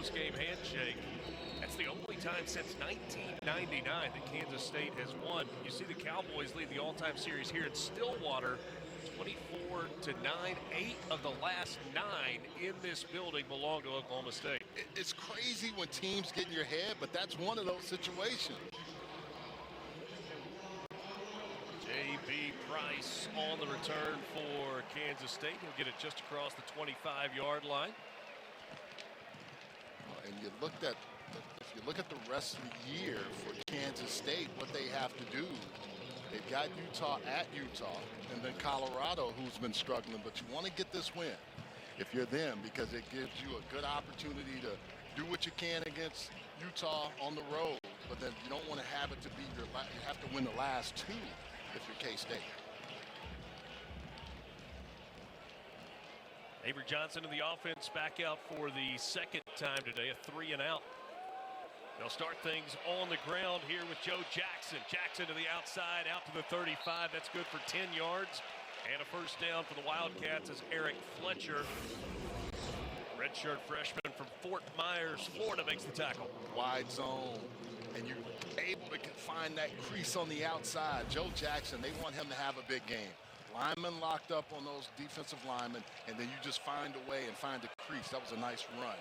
post-game handshake. That's the only time since 1999 that Kansas State has won. You see the Cowboys lead the all-time series here in Stillwater, 24-9. 8 of the last 9 in this building belong to Oklahoma State. It's crazy when teams get in your head, but that's one of those situations. J.B. Price on the return for Kansas State. He'll get it just across the 25-yard line. And you looked at if you look at the rest of the year for Kansas State, what they have to do, they've got Utah at Utah, and then Colorado, who's been struggling. But you want to get this win if you're them, because it gives you a good opportunity to do what you can against Utah on the road. But then you don't want to have it to be you have to win the last 2 if you're K-State. Avery Johnson in the offense back out for the second time today, a 3-and-out. They'll start things on the ground here with Joe Jackson. Jackson to the outside, out to the 35. That's good for 10 yards. And a first down for the Wildcats as Eric Fletcher, redshirt freshman from Fort Myers, Florida, makes the tackle. Wide zone, and you're able to find that crease on the outside. Joe Jackson, they want him to have a big game. Linemen locked up on those defensive linemen, and then you just find a way and find the crease. That was a nice run.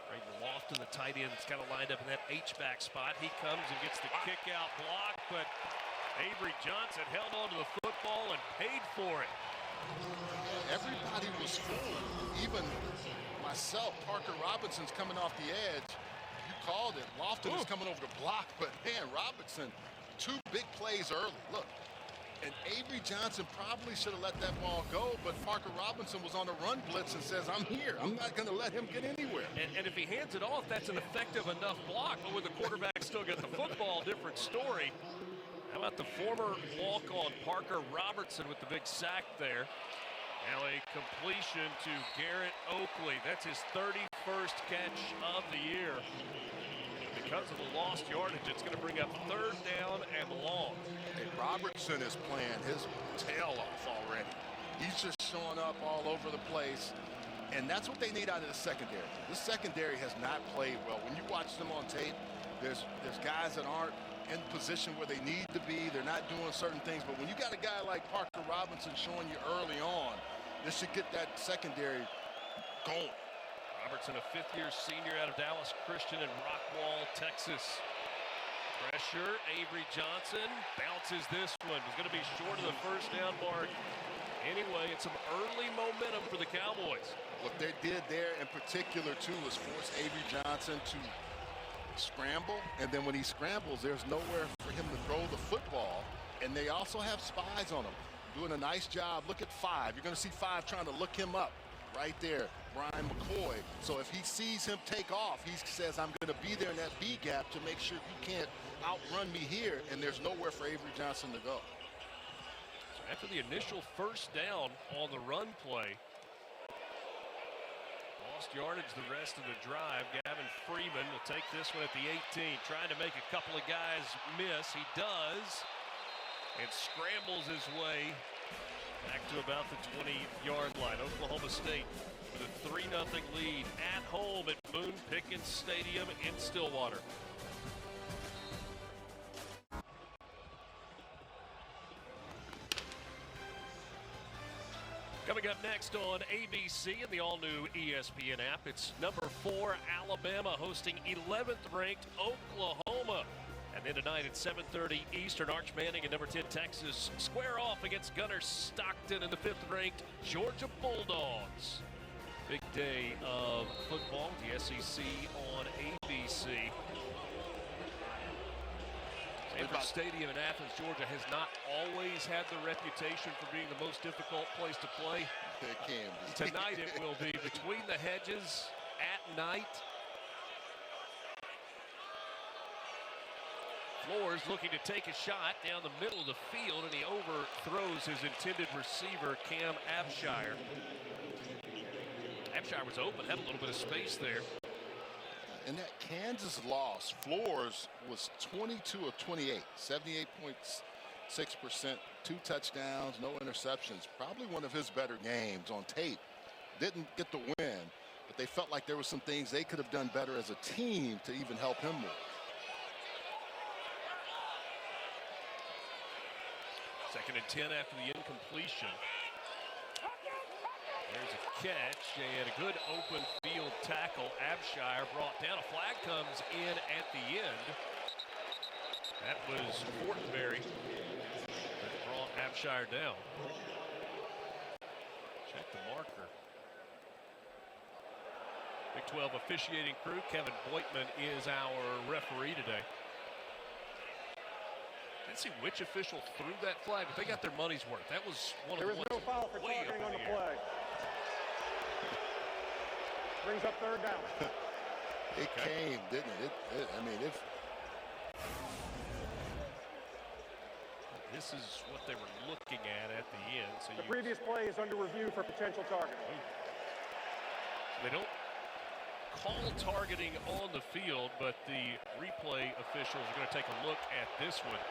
Braden Lofton, the tight end, that's kind of lined up in that H-back spot. He comes and gets the kick-out block, but Avery Johnson held on to the football and paid for it. Everybody was full. Even myself, Parker Robinson's coming off the edge. You called it. Lofton is coming over the block, but man, Robinson, 2 big plays early. Look, and Avery Johnson probably should have let that ball go, but Parker Robinson was on a run blitz and says, I'm here. I'm not going to let him get anywhere. And if he hands it off, that's an effective enough block. But with the quarterback still got the football, different story. How about the former walk-on Parker Robertson with the big sack there? Now a completion to Garrett Oakley. That's his 31st catch of the year. Because of the lost yardage, it's going to bring up 3rd down and long. Hey, Robertson is playing his tail off already. He's just showing up all over the place. And that's what they need out of the secondary. This secondary has not played well. When you watch them on tape, there's guys that aren't in position where they need to be. They're not doing certain things. But when you got a guy like Parker Robinson showing you early on, this should get that secondary going. Robertson, a 5th-year senior out of Dallas Christian in Rockwall, Texas. Pressure, Avery Johnson bounces this one. He's going to be short of the first down mark. Anyway, it's some early momentum for the Cowboys. What they did there in particular, too, was force Avery Johnson to scramble. And then when he scrambles, there's nowhere for him to throw the football. And they also have spies on him, doing a nice job. Look at 5. You're going to see 5 trying to look him up. Right there, Brian McCoy. So if he sees him take off, he says, I'm going to be there in that B gap to make sure you can't outrun me here, and there's nowhere for Avery Johnson to go. So after the initial first down on the run play, lost yardage the rest of the drive. Gavin Freeman will take this one at the 18, trying to make a couple of guys miss. He does, and scrambles his way back to about the 20-yard line. Oklahoma State with a 3-0 lead at home at Boone Pickens Stadium in Stillwater. Coming up next on ABC and the all-new ESPN app, it's number 4 Alabama hosting 11th-ranked Oklahoma. And then tonight at 7:30 Eastern, Arch Manning and number 10 Texas square off against Gunnar Stockton and the 5th-ranked Georgia Bulldogs. Big day of football with the SEC on ABC. Sanford Stadium in Athens, Georgia has not always had the reputation for being the most difficult place to play. It can be. Tonight it will be between the hedges at night. Flores looking to take a shot down the middle of the field, and he overthrows his intended receiver, Cam Abshire. Abshire was open, had a little bit of space there. In that Kansas loss, Flores was 22 of 28, 78.6%, 2 touchdowns, no interceptions. Probably one of his better games on tape. didn't get the win, but they felt like there were some things they could have done better as a team to even help him more. Second and 10 after the incompletion. There's a catch and a good open field tackle. Abshire brought down. A flag comes in at the end. That was Fortenberry that brought Abshire down. Check the marker. Big 12 officiating crew. Kevin Boitman is our referee today. Didn't see which official threw that flag, but they got their money's worth. That was one of the ones. There is no foul for targeting on the play. Brings up third down. It came, didn't it? I mean, if this is what they were looking at the end. So the previous play is under review for potential targeting. They don't call targeting on the field, but the replay officials are going to take a look at this one.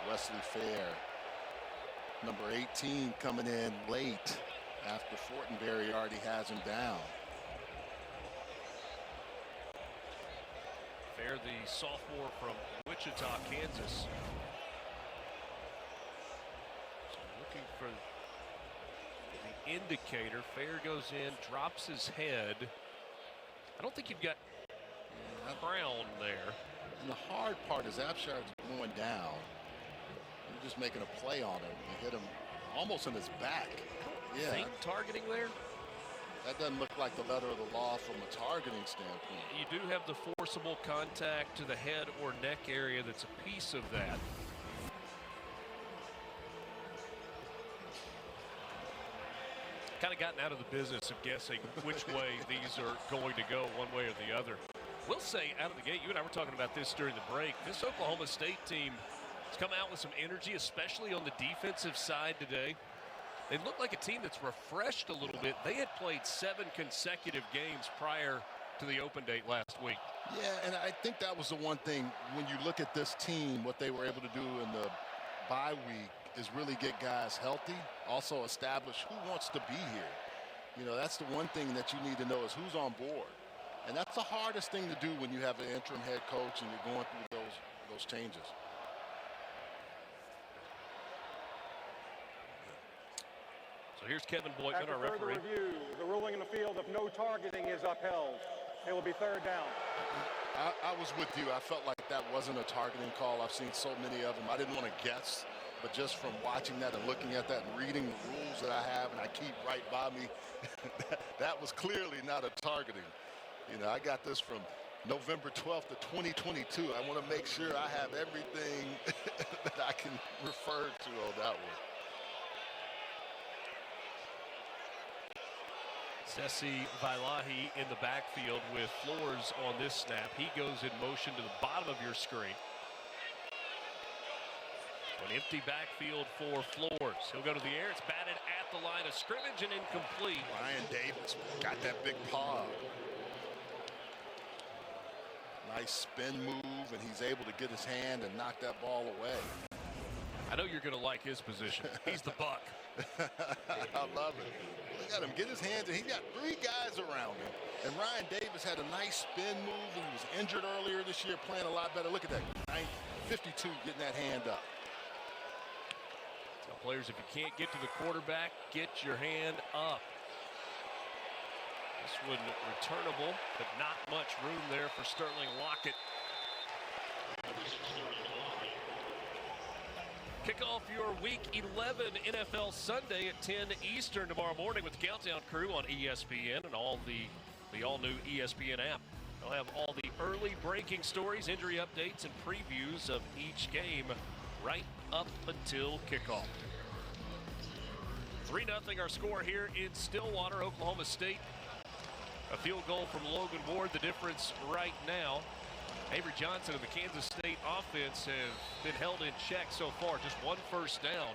Wesley Fair, number 18, coming in late after Fortenberry already has him down. Fair, the sophomore from Wichita, Kansas. So looking for the indicator. Fair goes in, drops his head. I don't think you've got Brown there. And the hard part is Abshire's going down. You're just making a play on him. You hit him almost in his back. Yeah. Think targeting there? That doesn't look like the letter of the law from a targeting standpoint. You do have the forcible contact to the head or neck area that's a piece of that. Kind of gotten out of the business of guessing which way these are going to go, one way or the other. We'll say out of the gate, you and I were talking about this during the break, this Oklahoma State team has come out with some energy, especially on the defensive side today. They look like a team that's refreshed a little bit. They had played 7 consecutive games prior to the open date last week. Yeah, and I think that was the one thing when you look at this team, what they were able to do in the bye week is really get guys healthy, also establish who wants to be here. You know, that's the one thing that you need to know is who's on board. And that's the hardest thing to do when you have an interim head coach and you're going through those changes. So here's Kevin Boitman, After our further referee. review, the ruling in the field of no targeting is upheld. It will be third down. I was with you. I felt like that wasn't a targeting call. I've seen so many of them. I didn't want to guess, but just from watching that and looking at that and reading the rules that I have and I keep right by me, that was clearly not a targeting. You know, I got this from November 12th of 2022. I want to make sure I have everything that I can refer to on that one. Sesi Vailahi in the backfield with Flores on this snap. He goes in motion to the bottom of your screen. An empty backfield for Flores. He'll go to the air. It's batted at the line of scrimmage and incomplete. Ryan Davis got that big paw. Nice spin move, and he's able to get his hand and knock that ball away. I know you're going to like his position. He's the buck. I love it. Look at him get his hands, and he's got 3 guys around him. And Ryan Davis had a nice spin move. He was injured earlier this year, playing a lot better. Look at that, 52 getting that hand up. Tell players if you can't get to the quarterback, get your hand up. This one returnable, but not much room there for Sterling Lockett. Kick off your Week 11 NFL Sunday at 10 Eastern tomorrow morning with the Countdown Crew on ESPN and all the all-new ESPN app. They'll have all the early breaking stories, injury updates, and previews of each game right up until kickoff. 3-0 our score here in Stillwater, Oklahoma State. A field goal from Logan Ward, the difference right now. Avery Johnson and the Kansas State offense have been held in check so far. Just 1 first down.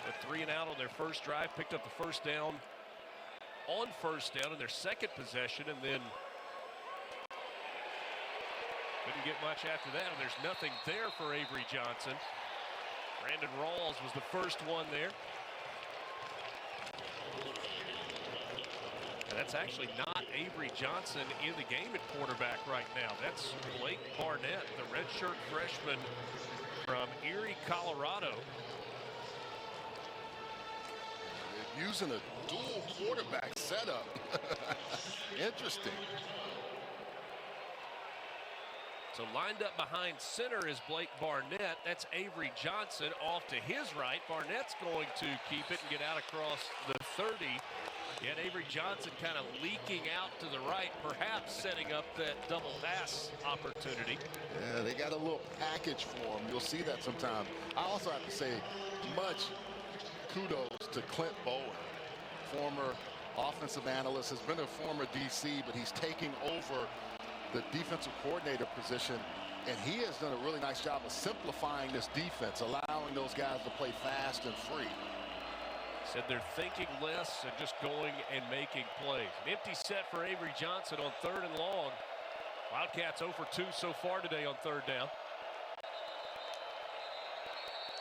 With 3 and out on their first drive. Picked up the first down on first down in their second possession. And then couldn't get much after that. And there's nothing there for Avery Johnson. Brandon Rawls was the first one there. That's actually not Avery Johnson in the game at quarterback right now. That's Blake Barnett, the redshirt freshman from Erie, Colorado. They're using a dual quarterback setup. Interesting. So lined up behind center is Blake Barnett. That's Avery Johnson off to his right. Barnett's going to keep it and get out across the 30. Yet Avery Johnson kind of leaking out to the right, perhaps setting up that double pass opportunity. Yeah, they got a little package for him. You'll see that sometime. I also have to say much kudos to Clint Bowen, former offensive analyst, has been a former DC, but he's taking over the defensive coordinator position, and he has done a really nice job of simplifying this defense, allowing those guys to play fast and free. Said they're thinking less and just going and making plays. An empty set for Avery Johnson on 3rd and long. Wildcats 0 for 2 so far today on 3rd down.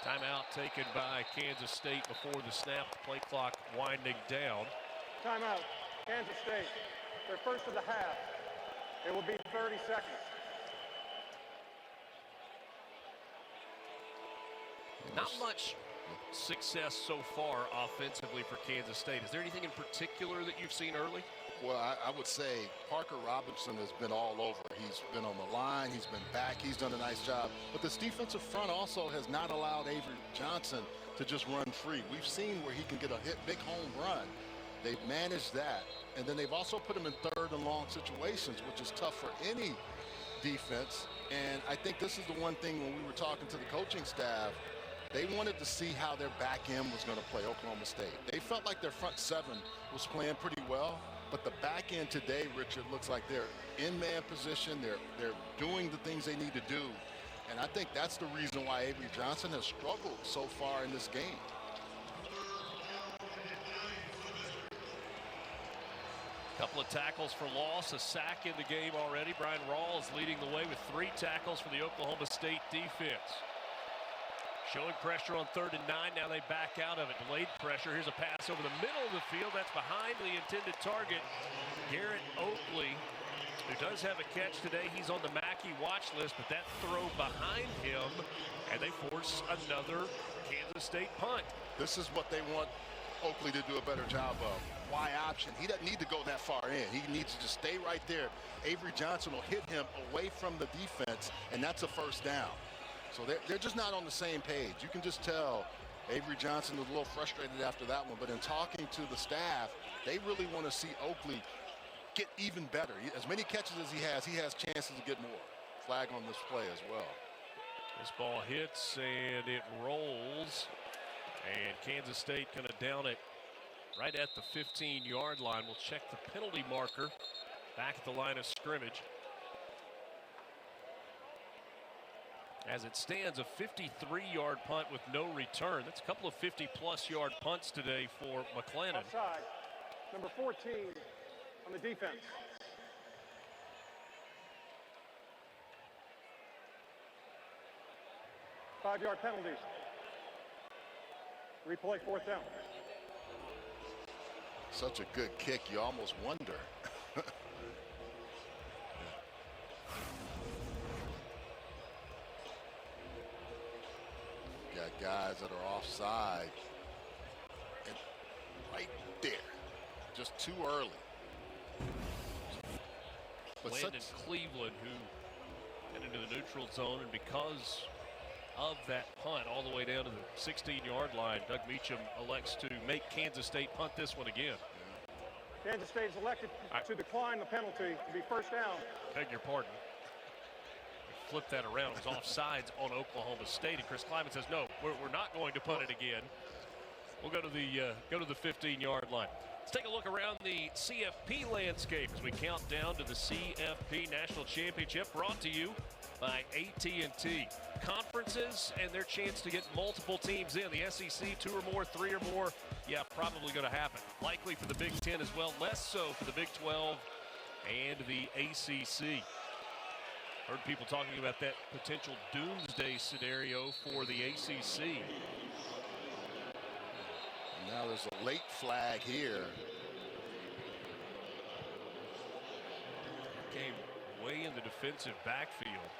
Timeout taken by Kansas State before the snap. The play clock winding down. Timeout, Kansas State. Their first of the half. It will be 30 seconds. Not much success so far offensively for Kansas State. Is there anything in particular that you've seen early? Well, I would say Parker Robinson has been all over. He's been on the line. He's been back. He's done a nice job. But this defensive front also has not allowed Avery Johnson to just run free. We've seen where he can get a big home run. They've managed that. And then they've also put him in 3rd and long situations, which is tough for any defense. And I think this is the one thing when we were talking to the coaching staff, they wanted to see how their back end was going to play Oklahoma State. They felt like their front seven was playing pretty well, but the back end today, Richard, looks like they're in man position. They're doing the things they need to do. And I think that's the reason why Avery Johnson has struggled so far in this game. Couple of tackles for loss, a sack in the game already. Brian Rawls leading the way with 3 tackles for the Oklahoma State defense. Showing pressure on 3rd and 9. Now they back out of it. Delayed pressure. Here's a pass over the middle of the field. That's behind the intended target. Garrett Oakley, who does have a catch today. He's on the Mackey watch list, but that throw behind him, and they force another Kansas State punt. This is what they want Oakley to do a better job of. Y option. He doesn't need to go that far in. He needs to just stay right there. Avery Johnson will hit him away from the defense, and that's a 1st down. So they're just not on the same page. You can just tell Avery Johnson was a little frustrated after that one, but in talking to the staff, they really want to see Oakley get even better. As many catches as he has chances to get more. Flag on this play as well. This ball hits and it rolls, and Kansas State going to down it right at the 15-yard line. We'll check the penalty marker back at the line of scrimmage. As it stands, a 53-yard punt with no return. That's a couple of 50-plus yard punts today for McLennan. Outside, number 14 on the defense. Five-yard penalties. Replay 4th down. Such a good kick, you almost wonder. Got guys that are offside. And right there. Just too early. But Landon Cleveland, who headed into the neutral zone, and because of that punt all the way down to the 16-yard line, Doug Meacham elects to make Kansas State punt this one again. Kansas State is elected to decline the penalty to be 1st down. Beg your pardon. Flip that around. It was offsides on Oklahoma State, and Chris Kleiman says, no, we're not going to punt it again. We'll go to the 15-yard line. Let's take a look around the CFP landscape as we count down to the CFP National Championship, brought to you by AT&T. Conferences and their chance to get multiple teams in. The SEC, 2 or more, 3 or more, yeah, probably going to happen. Likely for the Big Ten as well, less so for the Big 12 and the ACC. Heard people talking about that potential doomsday scenario for the ACC. Now there's a late flag here. the defensive backfield.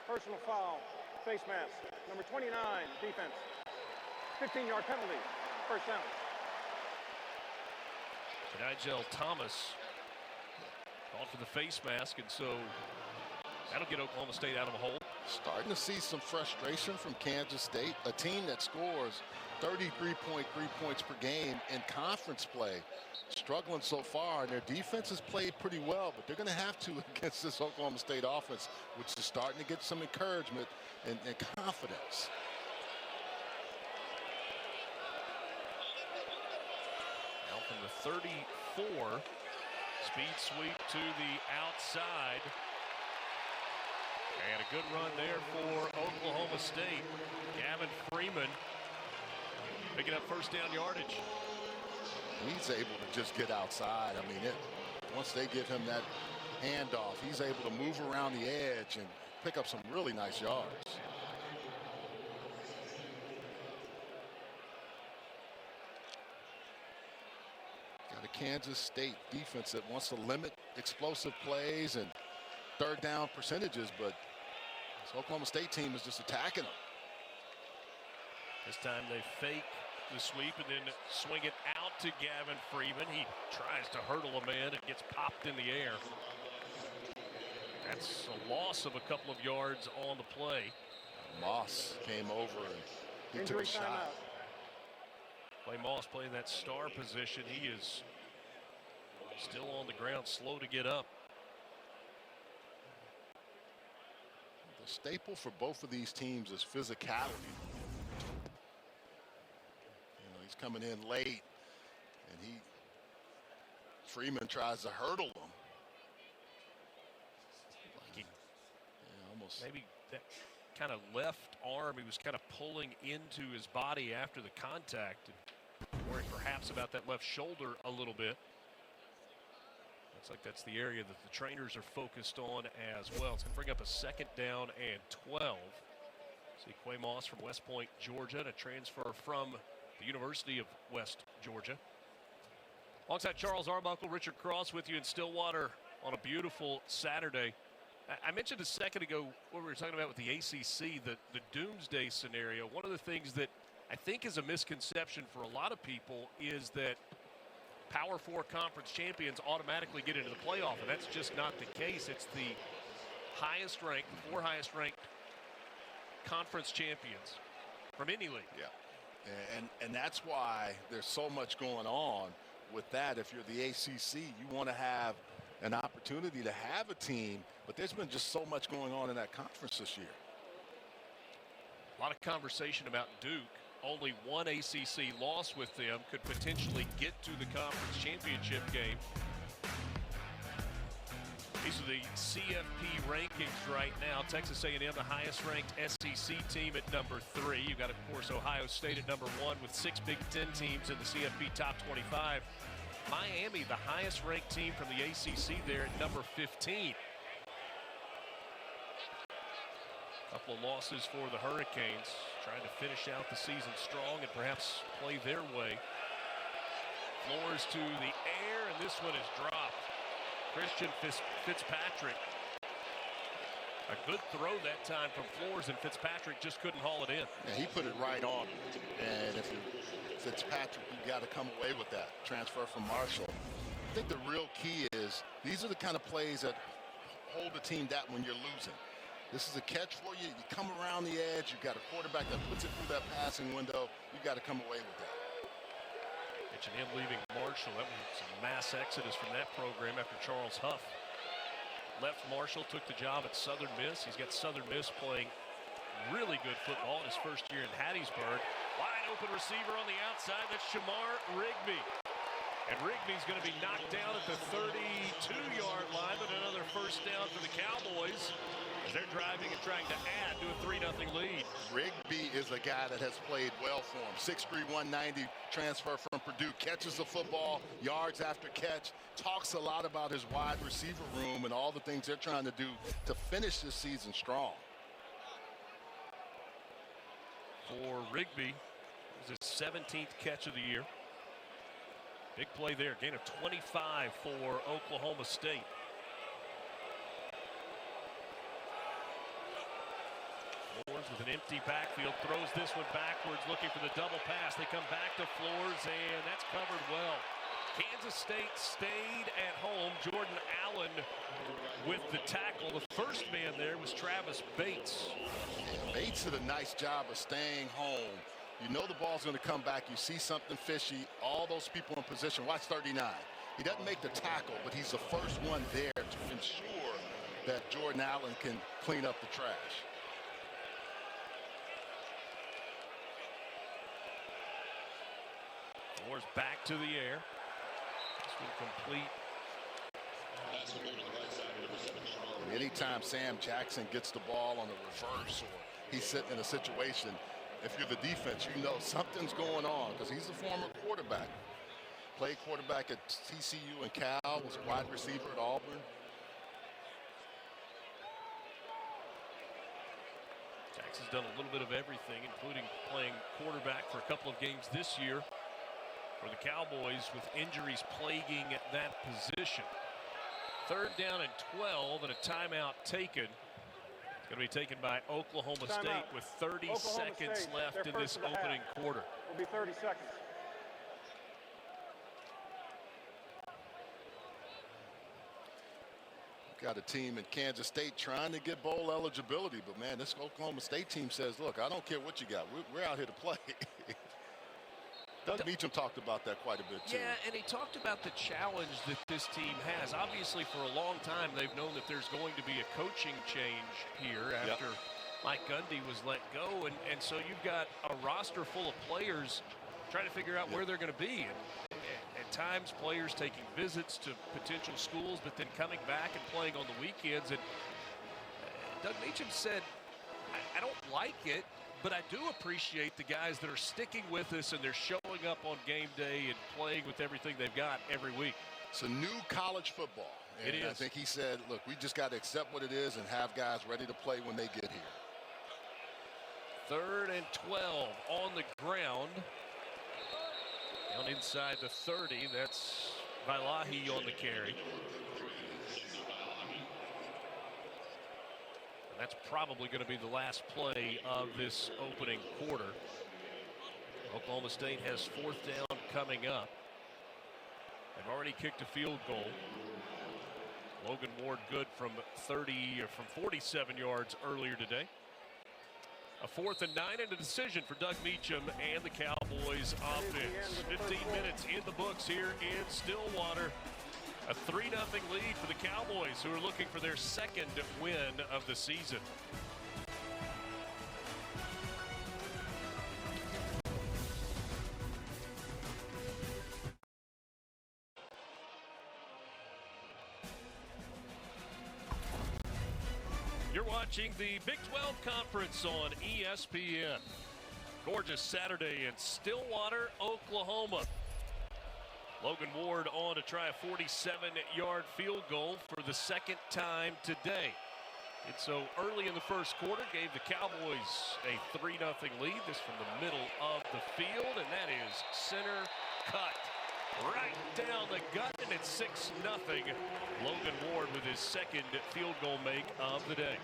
Personal foul, face mask, number 29, defense. 15-yard penalty, first down. Nigel Thomas called for the face mask, and so that'll get Oklahoma State out of a hole. Starting to see some frustration from Kansas State, a team that scores 33.3 points per game in conference play. Struggling so far, and their defense has played pretty well, but they're going to have to against this Oklahoma State offense, which is starting to get some encouragement and confidence. Now from the 34, speed sweep to the outside. And a good run there for Oklahoma State. Gavin Freeman picking up first down yardage. He's able to just get outside. I mean, once they give him that handoff, he's able to move around the edge and pick up some really nice yards. Got a Kansas State defense that wants to limit explosive plays and third down percentages, but this Oklahoma State team is just attacking them. This time they fake the sweep and then swing it out to Gavin Freeman. He tries to hurdle a man and gets popped in the air. That's a loss of a couple of yards on the play. Moss came over and he took a shot. Clay Moss playing that star position. He is still on the ground, slow to get up. The staple for both of these teams is physicality. He's coming in late, and Freeman tries to hurdle him. Almost. Maybe that kind of left arm, he was kind of pulling into his body after the contact, and worried perhaps about that left shoulder a little bit. Looks like that's the area that the trainers are focused on as well. It's going to bring up a second down and 12. See Quay Moss from West Point, Georgia, and a transfer from the University of West Georgia. Alongside Charles Arbuckle, Richard Cross with you in Stillwater on a beautiful Saturday. I mentioned a second ago what we were talking about with the ACC, the doomsday scenario. One of the things that I think is a misconception for a lot of people is that Power 4 conference champions automatically get into the playoff, and that's just not the case. It's the highest ranked, the 4 highest ranked conference champions from any league. Yeah. And that's why there's so much going on with that. If you're the ACC, you want to have an opportunity to have a team, but there's been just so much going on in that conference this year. A lot of conversation about Duke. Only one ACC loss with them could potentially get to the conference championship game. These are the CFP rankings right now. Texas A&M, the highest ranked SEC team at number 3. You've got, of course, Ohio State at number 1 with 6 Big Ten teams in the CFP top 25. Miami, the highest ranked team from the ACC there at number 15. Couple of losses for the Hurricanes, trying to finish out the season strong and perhaps play their way. Floors to the air, and this one is dropped. Christian Fitzpatrick. A good throw that time from Floors, and Fitzpatrick just couldn't haul it in. Yeah, he put it right on. And if you're Fitzpatrick, you got to come away with that transfer from Marshall. I think the real key is these are the kind of plays that hold the team down when you're losing. This is a catch for you. You come around the edge. You've got a quarterback that puts it through that passing window. You got to come away with that. H&M leaving Marshall. That was a mass exodus from that program after Charles Huff left Marshall, took the job at Southern Miss. He's got Southern Miss playing really good football in his first year in Hattiesburg. Wide open receiver on the outside. That's Shamar Rigby. And Rigby's going to be knocked down at the 32-yard line, but another first down for the Cowboys as they're driving and trying to add to a 3-0 lead. Rigby is a guy that has played well for him. 6'3", 190, transfer from Purdue, catches the football, yards after catch, talks a lot about his wide receiver room and all the things they're trying to do to finish this season strong. For Rigby, it was his 17th catch of the year. Big play there, gain of 25 for Oklahoma State. Flores with an empty backfield, throws this one backwards, looking for the double pass. They come back to Flores, and that's covered well. Kansas State stayed at home. Jordan Allen with the tackle. The first man there was Travis Bates. Bates did a nice job of staying home. You know the ball's going to come back. You see something fishy. All those people in position. Watch 39. He doesn't make the tackle, but he's the first one there to ensure that Jordan Allen can clean up the trash. Flores back to the air. This one complete. Anytime Sam Jackson gets the ball on the reverse or he's sitting in a situation, if you're the defense, you know something's going on because he's the former quarterback. Played quarterback at TCU and Cal, was a wide receiver at Auburn. Jackson's done a little bit of everything, including playing quarterback for a couple of games this year for the Cowboys, with injuries plaguing that position. 3rd down and 12 and a timeout taken. It's going to be taken by Oklahoma State with 30 seconds left in this opening quarter. Will be 30 seconds. Got a team in Kansas State trying to get bowl eligibility, but man, this Oklahoma State team says, look, I don't care what you got. We're out here to play. Doug Meacham talked about that quite a bit, too. Yeah, and he talked about the challenge that this team has. Obviously, for a long time, they've known that there's going to be a coaching change here after Mike Gundy was let go. And so you've got a roster full of players trying to figure out where they're going to be. And at times, players taking visits to potential schools, but then coming back and playing on the weekends. And Doug Meacham said, I don't like it, but I do appreciate the guys that are sticking with us and they're showing up on game day and playing with everything they've got every week. It's a new college football. And it is. I think he said, look, we just got to accept what it is and have guys ready to play when they get here. 3rd and 12 on the ground. Down inside the 30. That's Vailahi on the carry. That's probably going to be the last play of this opening quarter. Oklahoma State has 4th down coming up. They've already kicked a field goal. Logan Ward good from 47 yards earlier today. A 4th and 9 and a decision for Doug Meacham and the Cowboys offense. 15 minutes in the books here in Stillwater. A 3-0 lead for the Cowboys, who are looking for their 2nd win of the season. You're watching the Big 12 Conference on ESPN. Gorgeous Saturday in Stillwater, Oklahoma. Logan Ward on to try a 47-yard field goal for the 2nd time today. And so early in the first quarter gave the Cowboys a 3-0 lead. This from the middle of the field, and that is center cut right down the gut, and it's 6-0. Logan Ward with his 2nd field goal make of the day.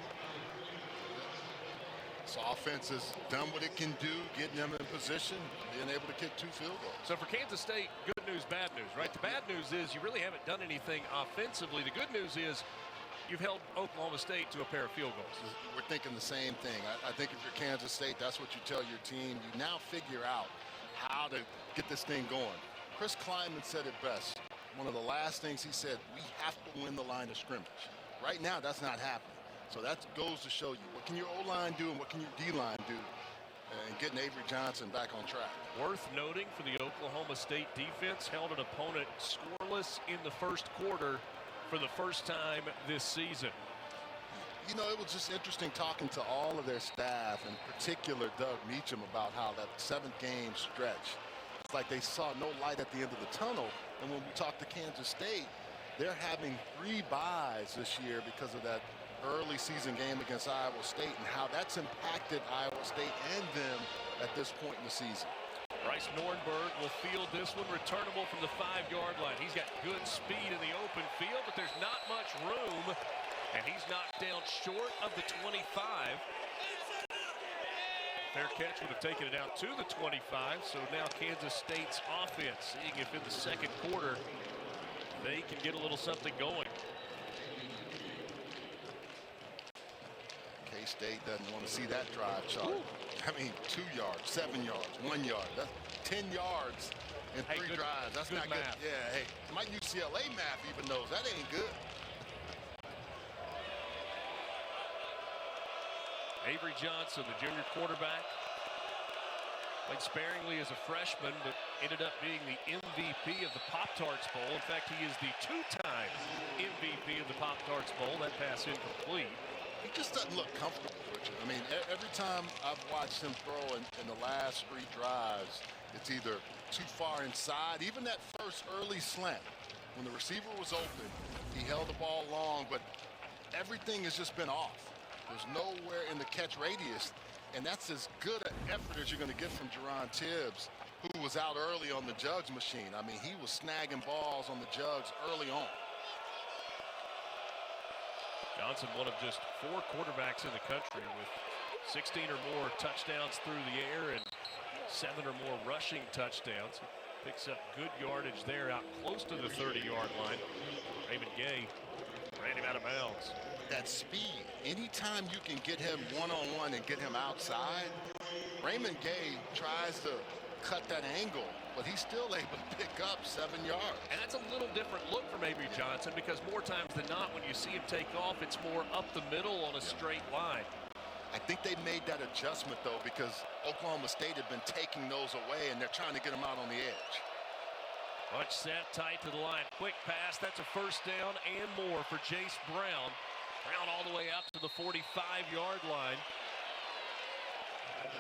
This offense has done what it can do, getting them in position, being able to kick 2 field goals. So for Kansas State, good news, bad news, right? The bad news is you really haven't done anything offensively. The good news is you've held Oklahoma State to a pair of field goals. We're thinking the same thing. I think if you're Kansas State, that's what you tell your team. You now figure out how to get this thing going. Chris Klieman said it best. One of the last things he said, we have to win the line of scrimmage. Right now, that's not happening. So that goes to show you, what can your O-line do and what can your D-line do in getting Avery Johnson back on track. Worth noting for the Oklahoma State defense, held an opponent scoreless in the first quarter for the first time this season. You know, it was just interesting talking to all of their staff, in particular Doug Meacham, about how that 7th game stretch, it's like they saw no light at the end of the tunnel. And when we talked to Kansas State, they're having 3 byes this year because of that early season game against Iowa State and how that's impacted Iowa State and them at this point in the season. Bryce Nornberg will field this one, returnable from the 5-yard line. He's got good speed in the open field, but there's not much room, and he's knocked down short of the 25. Fair catch would have taken it out to the 25. So now Kansas State's offense seeing if in the second quarter they can get a little something going. K-State doesn't want to see that drive chart. I mean, 2 yards, 7 yards, 1 yard. That's 10 yards in 3 drives. That's not math. good. Yeah, hey, my UCLA math even knows that ain't good. Avery Johnson, the junior quarterback, played sparingly as a freshman, but ended up being the MVP of the Pop-Tarts Bowl. In fact, he is the 2-time MVP of the Pop-Tarts Bowl. That pass incomplete. He just doesn't look comfortable, Richard. I mean, every time I've watched him throw in the last 3 drives, it's either too far inside. Even that first early slant, when the receiver was open, he held the ball long, but everything has just been off. There's nowhere in the catch radius, and that's as good an effort as you're going to get from Jerron Tibbs, who was out early on the jugs machine. I mean, he was snagging balls on the jugs early on. Johnson, one of just 4 quarterbacks in the country with 16 or more touchdowns through the air and 7 or more rushing touchdowns. He picks up good yardage there out close to the 30-yard line. Raymond Gay ran him out of bounds. That speed, anytime you can get him one-on-one and get him outside, Raymond Gay tries to cut that angle, but he's still able to pick up 7 yards. And that's a little different look from Avery Johnson, because more times than not, when you see him take off, it's more up the middle on a straight line. I think they made that adjustment, though, because Oklahoma State had been taking those away, and they're trying to get him out on the edge. Much set, tight to the line. Quick pass. That's a first down and more for Jace Brown. Brown all the way out to the 45-yard line.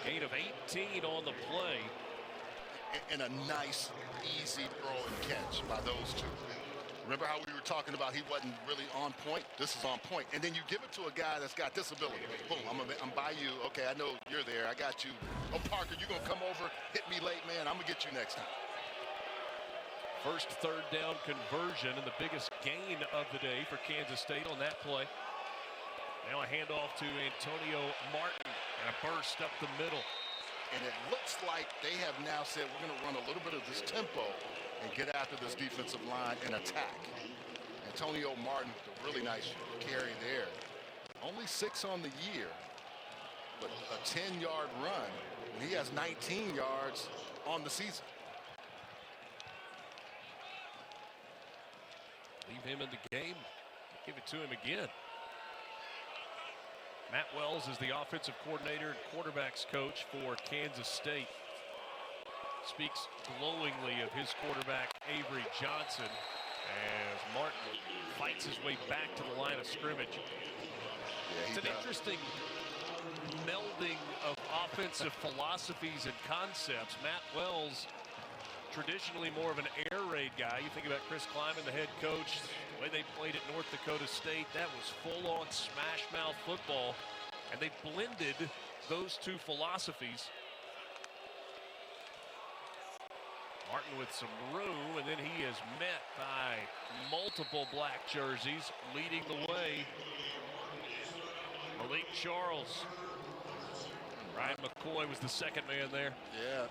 Gain of 18 on the play. And a nice, easy throw and catch by those two. Remember how we were talking about he wasn't really on point? This is on point. And then you give it to a guy that's got disability. Boom, I'm by you. Okay, I know you're there. I got you. Oh, Parker, you're going to come over, hit me late, man. I'm going to get you next time. First third down conversion and the biggest gain of the day for Kansas State on that play. Now a handoff to Antonio Martin and a burst up the middle. And it looks like they have now said we're going to run a little bit of this tempo and get after this defensive line and attack. Antonio Martin, a really nice carry there. Only 6 on the year, but a 10-yard run. And he has 19 yards on the season. Leave him in the game. Give it to him again. Matt Wells is the offensive coordinator and quarterbacks coach for Kansas State. Speaks glowingly of his quarterback, Avery Johnson, as Martin fights his way back to the line of scrimmage. It's an interesting melding of offensive philosophies and concepts. Matt Wells, traditionally more of an air raid guy. You think about Chris Kleiman, the head coach, the way they played at North Dakota State, that was full-on smash-mouth football, and they blended those two philosophies. Martin with some room, and then he is met by multiple black jerseys leading the way. Malik Charles. Ryan McCoy was the second man there. Yeah.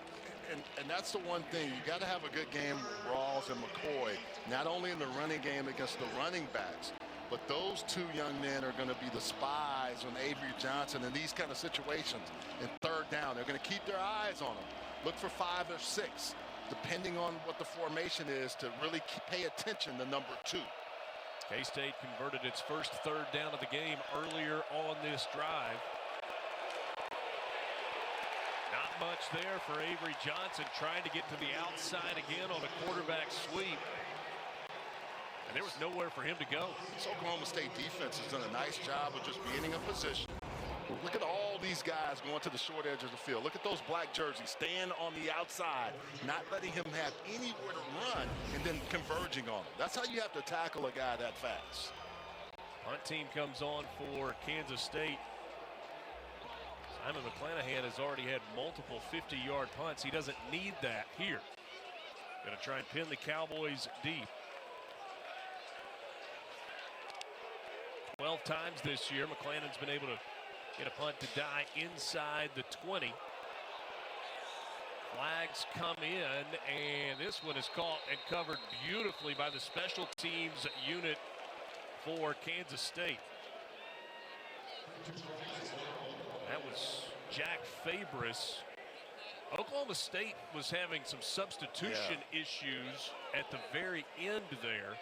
And that's the one thing. You got to have a good game with Rawls and McCoy, not only in the running game against the running backs, but those two young men are going to be the spies on Avery Johnson in these kind of situations. In third down, they're going to keep their eyes on him. Look for 5 or 6, depending on what the formation is, to really pay attention to number 2. K-State converted its first third down of the game earlier on this drive. Not much there for Avery Johnson, trying to get to the outside again on a quarterback sweep. And there was nowhere for him to go. This Oklahoma State defense has done a nice job of just being in position. Look at all these guys going to the short edge of the field. Look at those black jerseys, staying on the outside, not letting him have anywhere to run, and then converging on him. That's how you have to tackle a guy that fast. Punt team comes on for Kansas State. Simon McClanahan has already had multiple 50-yard punts. He doesn't need that here. Going to try and pin the Cowboys deep. 12 times this year, McClanahan's been able to get a punt to die inside the 20. Flags come in, and this one is caught and covered beautifully by the special teams unit for Kansas State. That was Jack Fabris. Oklahoma State was having some substitution issues at the very end there.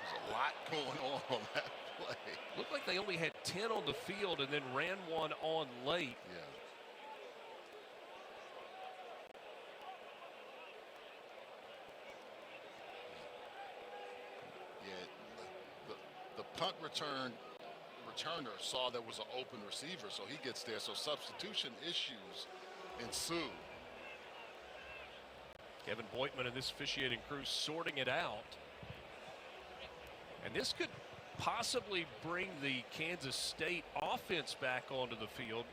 There's a lot going on that play. Looked like they only had 10 on the field and then ran one on late. Yeah. The punt returner saw there was an open receiver, so he gets there. So substitution issues ensue. Kevin Boitman and this officiating crew sorting it out. And this could possibly bring the Kansas State offense back onto the field,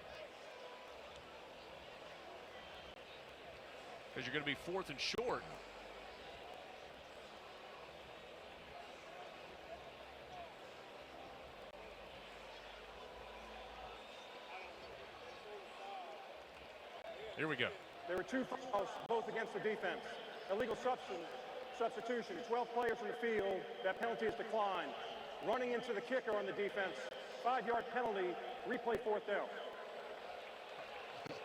because you're going to be 4th and short. Here we go. There were 2 fouls, both against the defense. Illegal substitution, 12 players in the field. That penalty is declined. Running into the kicker on the defense, 5-yard penalty, replay 4th down. Yeah,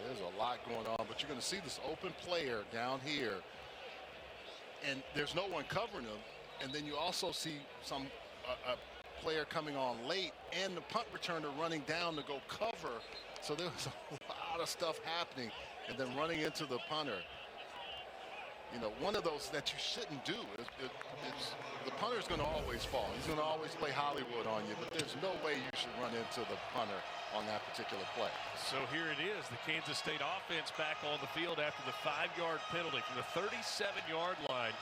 there's a lot going on, but you're going to see this open player down here, and there's no one covering him. And then you also see a player coming on late, and the punt returner running down to go cover. So there was a lot of stuff happening, and then running into the punter. You know, one of those that you shouldn't do is the punter's going to always fall. He's going to always play Hollywood on you, but there's no way you should run into the punter on that particular play. So here it is, the Kansas State offense back on the field after the 5-yard penalty from the 37-yard line.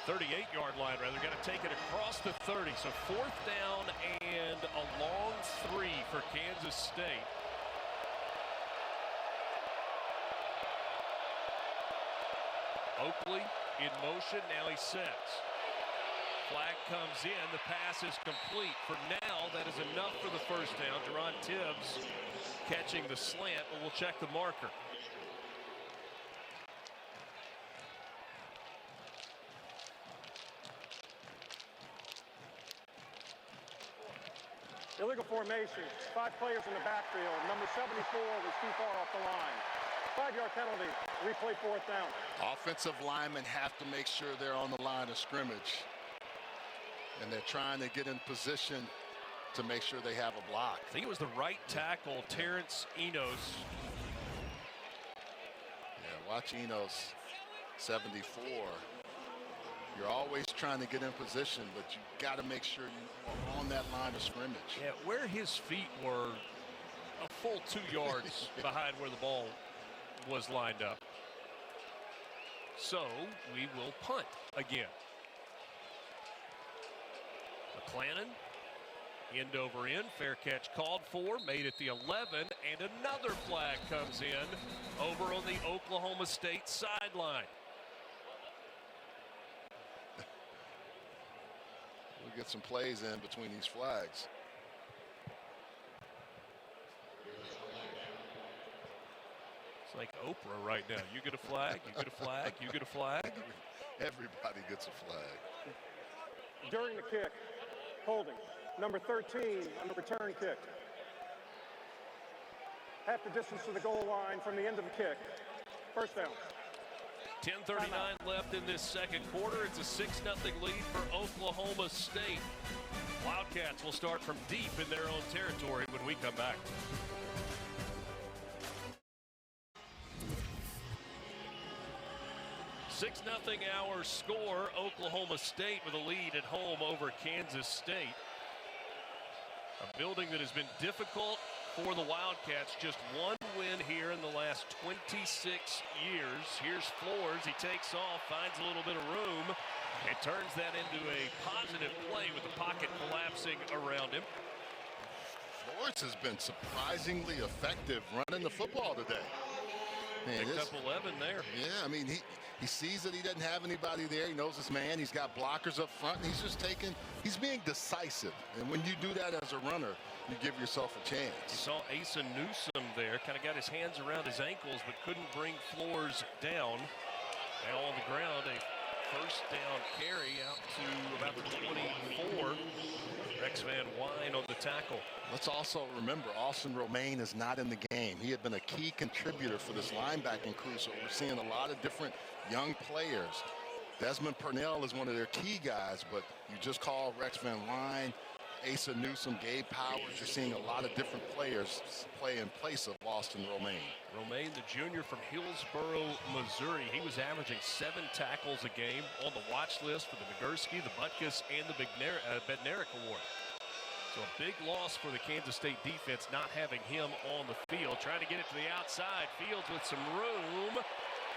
38-yard line, rather. Got to take it across the 30. So 4th down and a long 3 for Kansas State. Oakley in motion. Now he sets. Flag comes in. The pass is complete. For now, that is enough for the 1st down. Deron Tibbs catching the slant, but we'll check the marker. Illegal formation, 5 players in the backfield. Number 74 was too far off the line. 5-yard penalty, replay 4th down. Offensive linemen have to make sure they're on the line of scrimmage, and they're trying to get in position to make sure they have a block. I think it was the right tackle, Terrence Enos. Yeah, watch Enos, 74. You're always trying to get in position, but you got to make sure you are on that line of scrimmage. Yeah, where his feet were a full 2 yards behind where the ball was lined up. So we will punt again. McClannon, end over end, fair catch called for, made it the 11, and another flag comes in over on the Oklahoma State sideline. We'll get some plays in between these flags. It's like Oprah right now. You get a flag, you get a flag, you get a flag. Everybody gets a flag. During the kick, holding. Number 13 on the return kick. Half the distance to the goal line from the end of the kick. 1st down. 10:39 left in this 2nd quarter. It's a 6-0 lead for Oklahoma State. Wildcats will start from deep in their own territory when we come back. Six 0 our score. Oklahoma State with a lead at home over Kansas State. A building that has been difficult for the Wildcats. Just one win here in the last 26 years. Here's Flores. He takes off, finds a little bit of room, and turns that into a positive play with the pocket collapsing around him. Flores has been surprisingly effective running the football today. Picked up 11 there. Yeah, I mean, he sees that he doesn't have anybody there. He knows his man. He's got blockers up front. And he's being decisive. And when you do that as a runner, you give yourself a chance. You saw Asa Newsome there, kind of got his hands around his ankles, but couldn't bring Flores down. Now on the ground, a first down carry out to about the 24. Rex Van Wyn on the tackle. Let's also remember, Austin Romaine is not in the game. He had been a key contributor for this linebacking crew, so we're seeing a lot of different young players. Desmond Purnell is one of their key guys, but you just call Rex Van Wyn, Asa Newsome, Gabe Powers. You're seeing a lot of different players play in place of Austin Romaine. Romaine, the junior from Hillsboro, Missouri. He was averaging 7 tackles a game, on the watch list for the Nagurski, the Butkus, and the Bednarik Award. So a big loss for the Kansas State defense not having him on the field. Trying to get it to the outside. Fields with some room.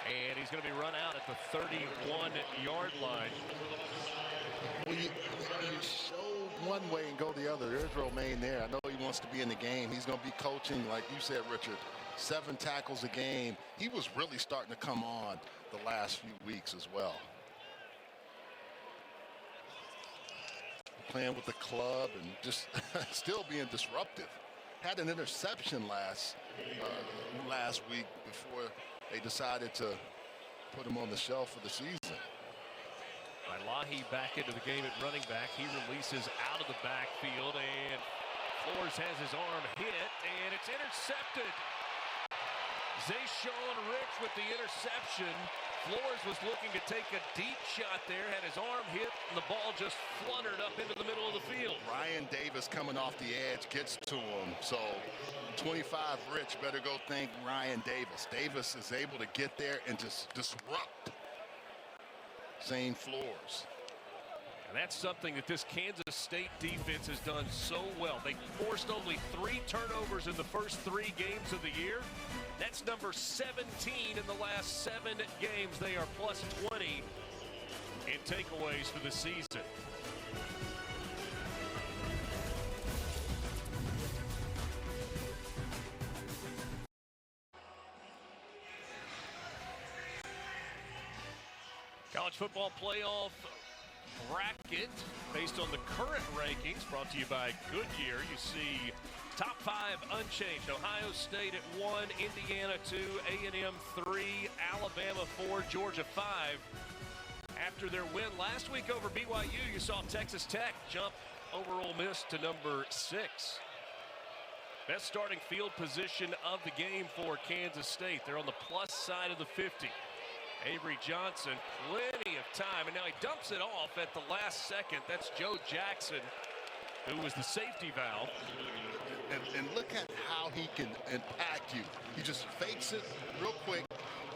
And he's going to be run out at the 31-yard line. Well, you show one way and go the other. There's Romaine there. I know he wants to be in the game. He's going to be coaching, like you said, Richard, 7 tackles a game. He was really starting to come on the last few weeks as well. Playing with the club and just still being disruptive. Had an interception last week before they decided to put him on the shelf for the season. Ilahi back into the game at running back. He releases out of the backfield, and Flores has his arm hit, and it's intercepted. Zayshawn Rich with the interception. Flores was looking to take a deep shot there, had his arm hit, and the ball just fluttered up into the middle of the field. Ryan Davis coming off the edge gets to him, so 25 Rich better go thank Ryan Davis. Davis is able to get there and just disrupt Zane Flores. And that's something that this Kansas State defense has done so well. They forced only 3 turnovers in the first 3 games of the year. That's number 17 in the last 7 games. They are plus 20 in takeaways for the season. College football playoff bracket based on the current rankings, brought to you by Goodyear. You see top 5 unchanged. Ohio State at 1, Indiana 2, A&M 3, Alabama 4, Georgia 5. After their win last week over BYU, you saw Texas Tech jump over Ole Miss to number 6. Best starting field position of the game for Kansas State. They're on the plus side of the 50. Avery Johnson, plenty of time, and now he dumps it off at the last second. That's Joe Jackson, who was the safety valve. And look at how he can impact you. He just fakes it real quick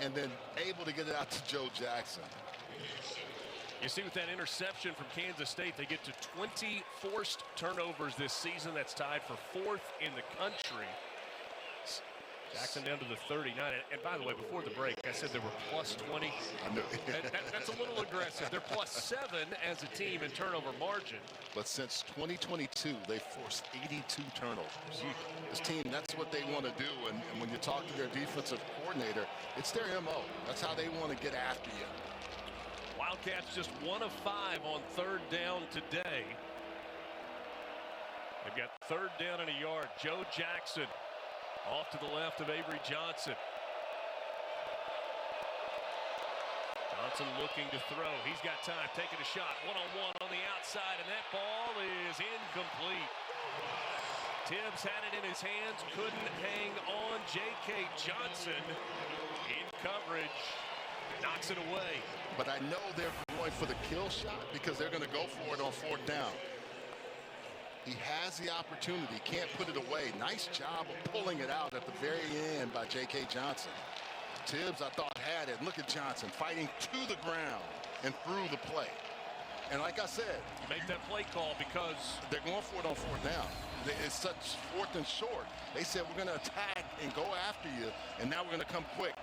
and then able to get it out to Joe Jackson. You see, with that interception from Kansas State, they get to 20 forced turnovers this season. That's tied for 4th in the country. Jackson down to the 39. And by the way, before the break, I said they were plus 20. I know. That's a little aggressive. They're plus 7 as a team in turnover margin. But since 2022, they forced 82 turnovers. This team, that's what they want to do. And when you talk to their defensive coordinator, it's their MO. That's how they want to get after you. Wildcats just 1 of 5 on 3rd down today. They've got 3rd down and a yard. Joe Jackson off to the left of Avery Johnson. Johnson looking to throw. He's got time, taking a shot. One-on-one on the outside, and that ball is incomplete. Tibbs had it in his hands, couldn't hang on. J.K. Johnson in coverage, knocks it away. But I know they're going for the kill shot because they're going to go for it on 4th down. He has the opportunity, can't put it away. Nice job of pulling it out at the very end by J.K. Johnson. Tibbs, I thought, had it. Look at Johnson fighting to the ground and through the play. And like I said, you make that play call because they're going for it on 4th down. It's such 4th and short. They said, we're going to attack and go after you, and now we're going to come quick.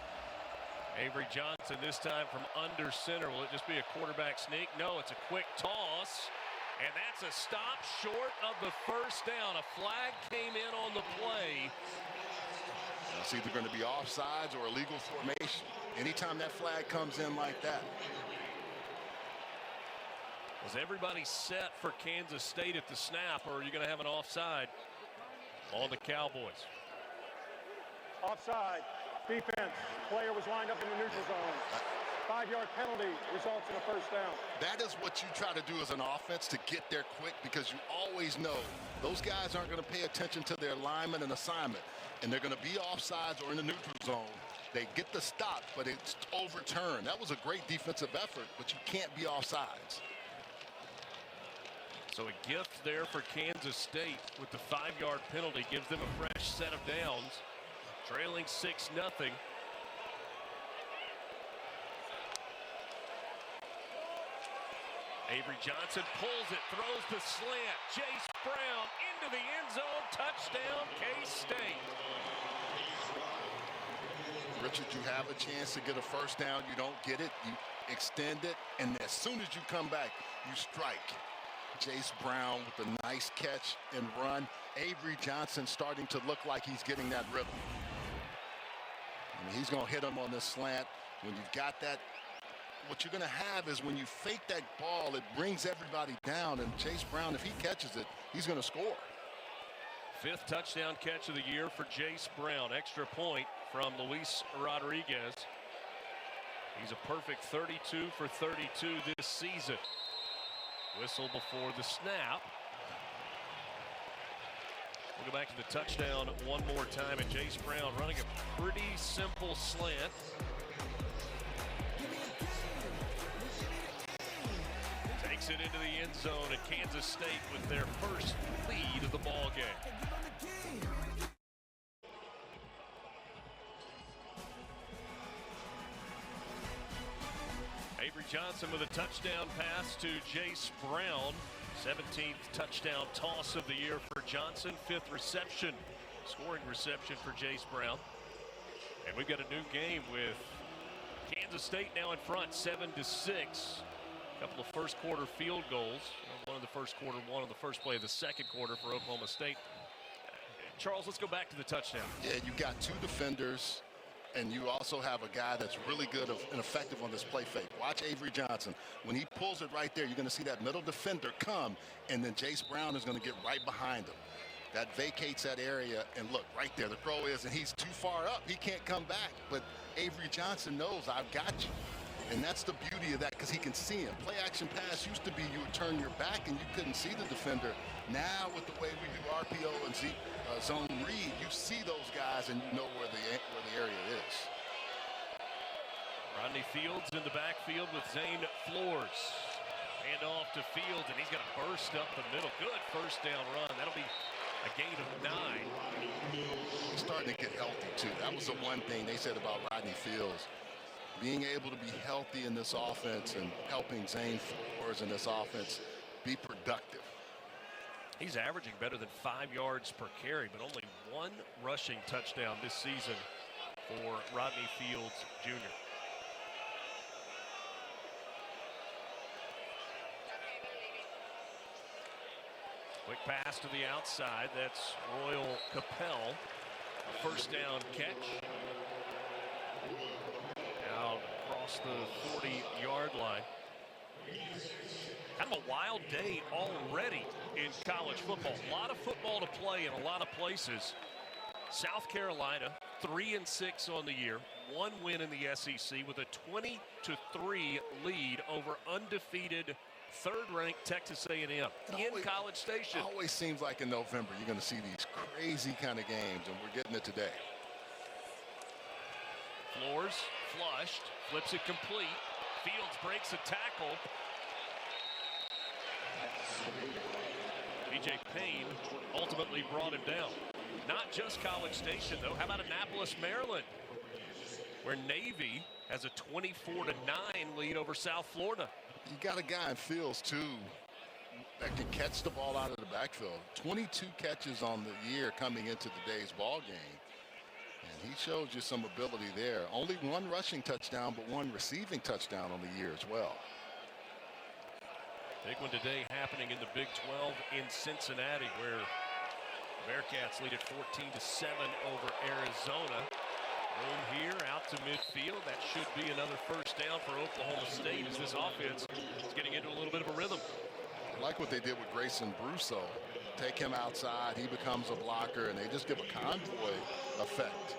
Avery Johnson this time from under center. Will it just be a quarterback sneak? No, it's a quick toss. And that's a stop short of the 1st down. A flag came in on the play. It's either going to be offsides or illegal formation. Anytime that flag comes in like that. Was everybody set for Kansas State at the snap, or are you going to have an offside on the Cowboys? Offside. Defense. Player was lined up in the neutral zone. 5-yard penalty results in a first down. That is what you try to do as an offense, to get there quick, because you always know those guys aren't going to pay attention to their alignment and assignment, and they're going to be offsides or in the neutral zone. They get the stop, but it's overturned. That was a great defensive effort, but you can't be offsides. So a gift there for Kansas State with the 5-yard penalty. Gives them a fresh set of downs. Trailing 6-0. Avery Johnson pulls it, throws the slant. Jace Brown into the end zone. Touchdown, K-State. Richard, you have a chance to get a first down. You don't get it. You extend it, and as soon as you come back, you strike. Jace Brown with a nice catch and run. Avery Johnson starting to look like he's getting that rhythm. I mean, he's going to hit him on this slant. When you've got that, what you're going to have is when you fake that ball, it brings everybody down. And Jace Brown, if he catches it, he's going to score. 5th touchdown catch of the year for Jace Brown. Extra point from Luis Rodriguez. He's a perfect 32 for 32 this season. Whistle before the snap. We'll go back to the touchdown one more time, and Jace Brown running a pretty simple slant. Takes it into the end zone, and Kansas State with their first lead of the ball game. Avery Johnson with a touchdown pass to Jace Brown. 17th touchdown toss of the year for Johnson. 5th reception, scoring reception for Jace Brown. And we've got a new game with Kansas State now in front, 7-6. A couple of first quarter field goals. One in the first quarter, one on the first play of the second quarter for Oklahoma State. Charles, let's go back to the touchdown. Yeah, you got 2 defenders, and you also have a guy that's really good and effective on this play fake. Watch Avery Johnson. When he pulls it right there, you're going to see that middle defender come, and then Jace Brown is going to get right behind him. That vacates that area, and look, right there, the throw is, and he's too far up. He can't come back, but Avery Johnson knows, I've got you. And that's the beauty of that, because he can see him. Play action pass used to be you would turn your back and you couldn't see the defender. Now with the way we do RPO and zone read, you see those guys and you know where the area is. Rodney Fields in the backfield with Zane Flores. Hand off to Fields, and he's going to burst up the middle. Good first down run. That'll be a gain of 9. He's starting to get healthy too. That was the one thing they said about Rodney Fields. Being able to be healthy in this offense and helping Zane Flores in this offense be productive. He's averaging better than 5 yards per carry, but only 1 rushing touchdown this season for Rodney Fields Jr. Quick pass to the outside. That's Royal Capel. A first down catch. Now across the 40-yard line. Kind of a wild day already in college football. A lot of football to play in a lot of places. South Carolina 3-6 on the year, 1 win in the SEC with a 20-3 lead over undefeated third-ranked Texas A&M in College Station. It always seems like in November you're going to see these crazy kind of games, and we're getting it today. Flores flushed, flips it complete. Fields breaks a tackle. BJ Payne ultimately brought him down. Not just College Station, though. How about Annapolis, Maryland, where Navy has a 24-9 lead over South Florida? You got a guy in Fields, too, that can catch the ball out of the backfield. 22 catches on the year coming into today's ball game. And he shows you some ability there. Only 1 rushing touchdown, but 1 receiving touchdown on the year as well. Big one today happening in the Big 12 in Cincinnati, where Bearcats lead at 14-7 over Arizona. Room here out to midfield. That should be another first down for Oklahoma State as this offense is getting into a little bit of a rhythm. I like what they did with Grayson Brusso. Take him outside, he becomes a blocker, and they just give a convoy effect.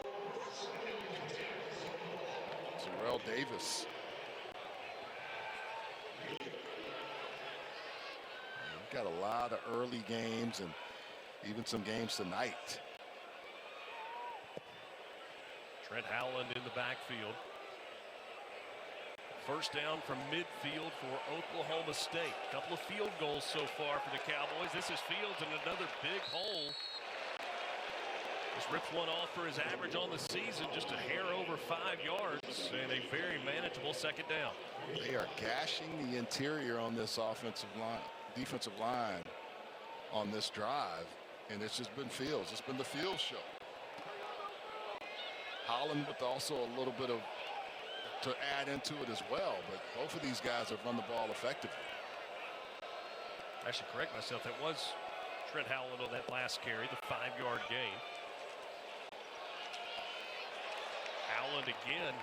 Terrell Davis. We've got a lot of early games and even some games tonight. Trent Howland in the backfield. First down from midfield for Oklahoma State. A couple of field goals so far for the Cowboys. This is Fields in another big hole. Just rips one off for his average on the season, just a hair over 5 yards, and a very manageable second down. They are gashing the interior on this defensive line on this drive, and it's just been Fields. It's been the Fields show. Holland with also a little bit of to add into it as well, but both of these guys have run the ball effectively. I should correct myself. That was Trent Howland on that last carry, the 5-yard gain. Howland again.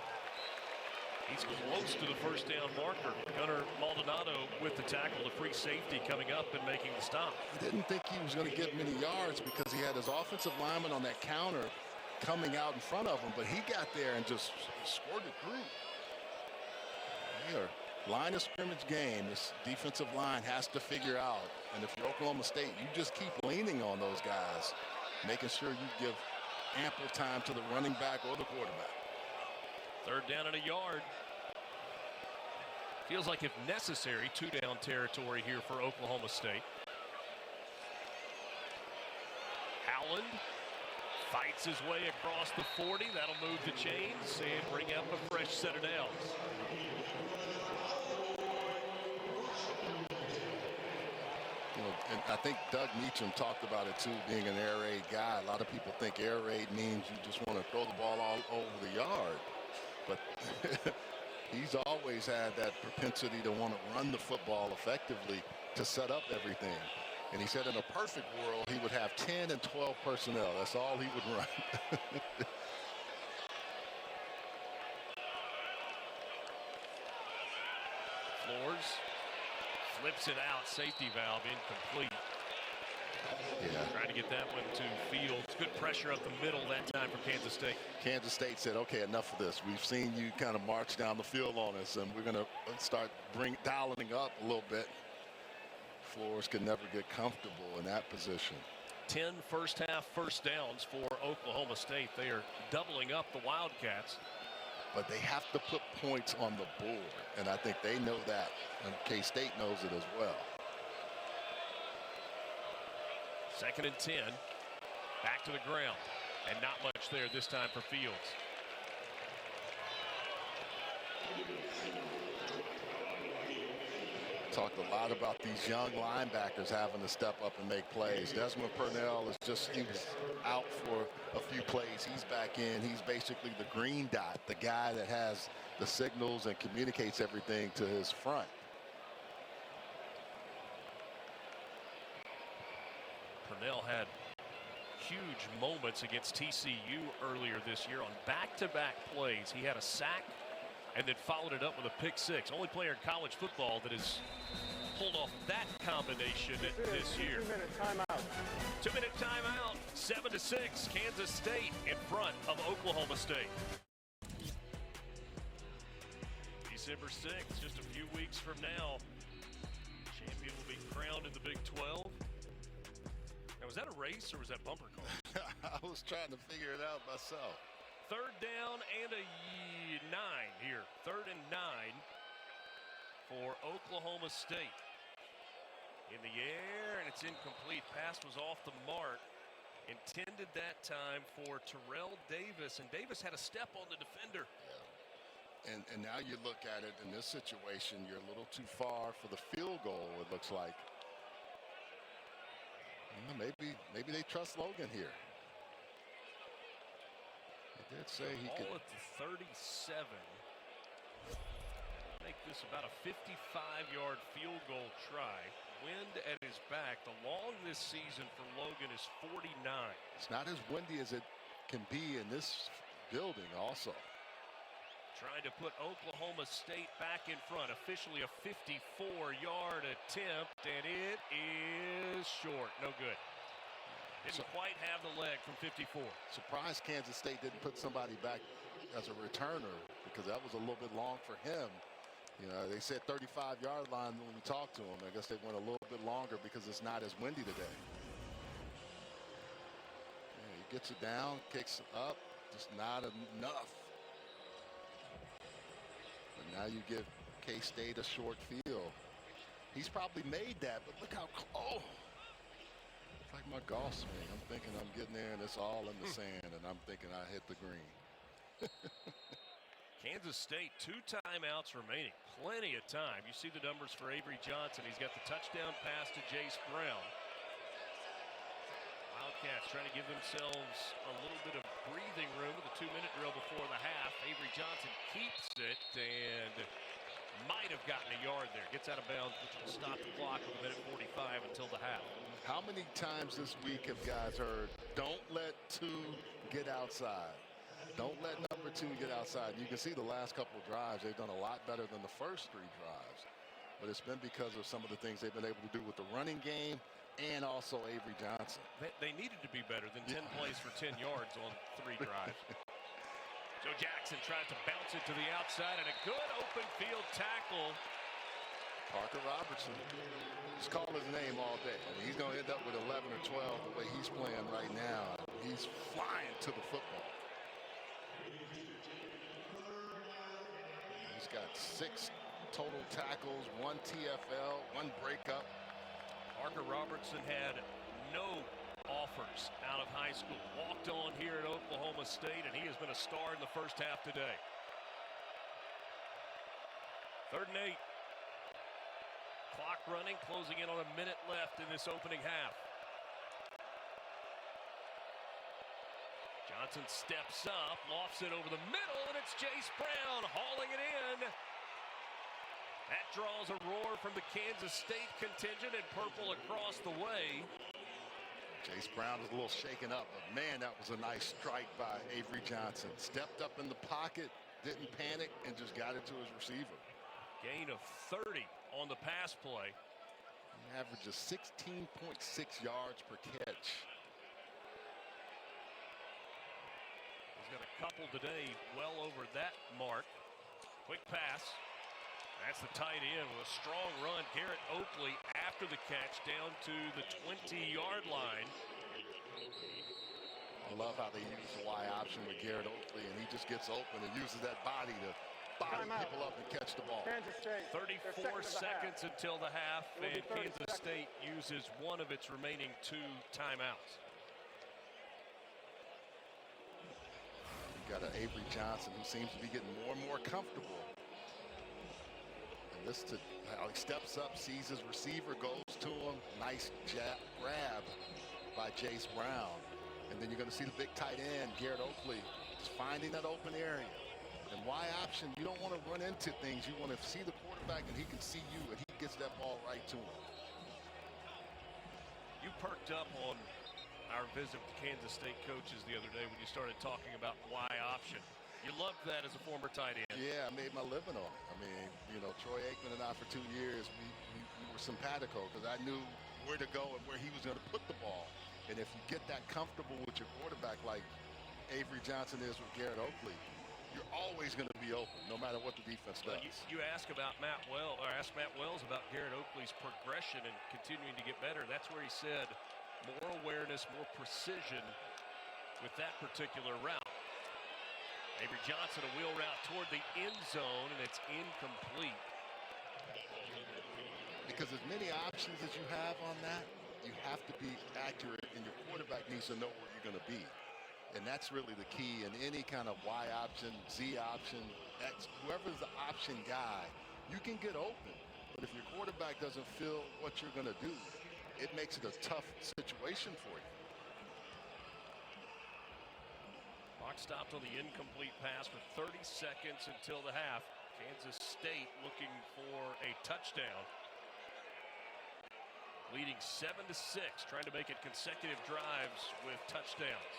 He's close to the first down marker. Gunnar Maldonado with the tackle, the free safety coming up and making the stop. I didn't think he was going to get many yards because he had his offensive lineman on that counter coming out in front of him, but he got there and just scored it through. Line of scrimmage game, this defensive line has to figure out. And if you're Oklahoma State, you just keep leaning on those guys, making sure you give ample time to the running back or the quarterback. Third down and a yard. Feels like, if necessary, 2-down territory here for Oklahoma State. Howland fights his way across the 40. That'll move the chains and bring up a fresh set of downs. And I think Doug Meacham talked about it too, being an air raid guy. A lot of people think air raid means you just want to throw the ball all over the yard. But he's always had that propensity to want to run the football effectively to set up everything. And he said in a perfect world, he would have 10 and 12 personnel. That's all he would run. Floors flips it out. Safety valve incomplete. Yeah. Trying to get that one to Fields. Good pressure up the middle that time for Kansas State. Kansas State said, okay, enough of this. We've seen you kind of march down the field on us, and we're going to start dialing up a little bit. Floors can never get comfortable in that position. 10 first-half first downs for Oklahoma State. They are doubling up the Wildcats. But they have to put points on the board, and I think they know that, and K-State knows it as well. 2nd and 10. Back to the ground. And not much there this time for Fields. Talked a lot about these young linebackers having to step up and make plays. Desmond Purnell is he was out for a few plays. He's back in. He's basically the green dot, the guy that has the signals and communicates everything to his front. Purnell had huge moments against TCU earlier this year on back-to-back plays. He had a sack and then followed it up with a pick six. Only player in college football that has pulled off that combination this year. 2-minute timeout. 2-minute timeout. 7-6. Kansas State in front of Oklahoma State. December 6th, just a few weeks from now, champion will be crowned in the Big 12. Now, was that a race or was that bumper car? I was trying to figure it out myself. Third down and a 9 here. 3rd and 9 for Oklahoma State. In the air, and it's incomplete. Pass was off the mark. Intended that time for Terrell Davis, and Davis had a step on the defender. Yeah. And now you look at it in this situation, you're a little too far for the field goal, it looks like. Maybe they trust Logan here. He did say he could. All at the 37. Make this about a 55-yard field goal try. wind at his back. The long this season for Logan is 49. It's not as windy as it can be in this building also. Trying to put Oklahoma State back in front. Officially a 54-yard attempt, and it is short. No good. Didn't quite have the leg from 54. Surprised Kansas State didn't put somebody back as a returner, because that was a little bit long for him. You know, they said 35-yard line when we talked to him. I guess they went a little bit longer because it's not as windy today. Yeah, he gets it down, kicks up, just not enough. But now you give K-State a short field. He's probably made that, but look how close. It's like my golf swing. I'm thinking I'm getting there and it's all in the sand, and I'm thinking I hit the green. Kansas State, 2 timeouts remaining. Plenty of time. You see the numbers for Avery Johnson. He's got the touchdown pass to Jace Brown. Wildcats trying to give themselves a little bit of breathing room with a 2-minute drill before the half. Avery Johnson keeps it and might have gotten a yard there. Gets out of bounds, which will stop the clock with 1:45 until the half. How many times this week have guys heard, don't let 2 get outside? Don't let number 2 get outside. You can see the last couple of drives, they've done a lot better than the first 3 drives. But it's been because of some of the things they've been able to do with the running game and also Avery Johnson. They needed to be better than 10 plays for 10 yards on 3 drives. Joe Jackson tries to bounce it to the outside, and a good open field tackle. Parker Robertson, just call his name all day. I mean, he's going to end up with 11 or 12 the way he's playing right now. He's flying to the football. He's got 6 total tackles, 1 TFL, 1 breakup. Parker Robertson had no offers out of high school. Walked on here at Oklahoma State, and he has been a star in the first half today. 3rd and 8. Clock running, closing in on a minute left in this opening half. Johnson steps up, lofts it over the middle, and it's Jace Brown hauling it in. That draws a roar from the Kansas State contingent in purple across the way. Jace Brown is a little shaken up, but man, that was a nice strike by Avery Johnson. Stepped up in the pocket, didn't panic, and just got it to his receiver. Gain of 30 on the pass play. He averages 16.6 yards per catch. He's got a couple today well over that mark. Quick pass. That's the tight end with a strong run. Garrett Oakley after the catch down to the 20-yard line. I love how they use the Y option with Garrett Oakley, and he just gets open and uses that body to body people up and catch the ball. Kansas State. 34 seconds until the half, and Kansas State uses one of its remaining 2 timeouts. You got an Avery Johnson who seems to be getting more and more comfortable. And this to how he steps up, sees his receiver, goes to him. Nice jab, grab by Jace Brown. And then you're going to see the big tight end, Garrett Oakley, just finding that open area. And Y option, you don't want to run into things. You want to see the quarterback and he can see you, and he gets that ball right to him. You perked up on our visit with Kansas State coaches the other day when you started talking about Y option. You loved that as a former tight end. Yeah, I made my living on it. I mean, you know, Troy Aikman and I for 2 years, we were simpatico because I knew where to go and where he was going to put the ball. And if you get that comfortable with your quarterback like Avery Johnson is with Garrett Oakley, you're always going to be open, no matter what the defense does. You ask about Matt Wells about Garrett Oakley's progression and continuing to get better. That's where he said more awareness, more precision with that particular route. Avery Johnson, a wheel route toward the end zone, and it's incomplete. Because as many options as you have on that, you have to be accurate, and your quarterback needs to know where you're going to be. And that's really the key in any kind of Y option, Z option, X, whoever's the option guy, you can get open. But if your quarterback doesn't feel what you're going to do, it makes it a tough situation for you. Clock stopped on the incomplete pass with 30 seconds until the half. Kansas State looking for a touchdown. leading 7-6, trying to make it consecutive drives with touchdowns.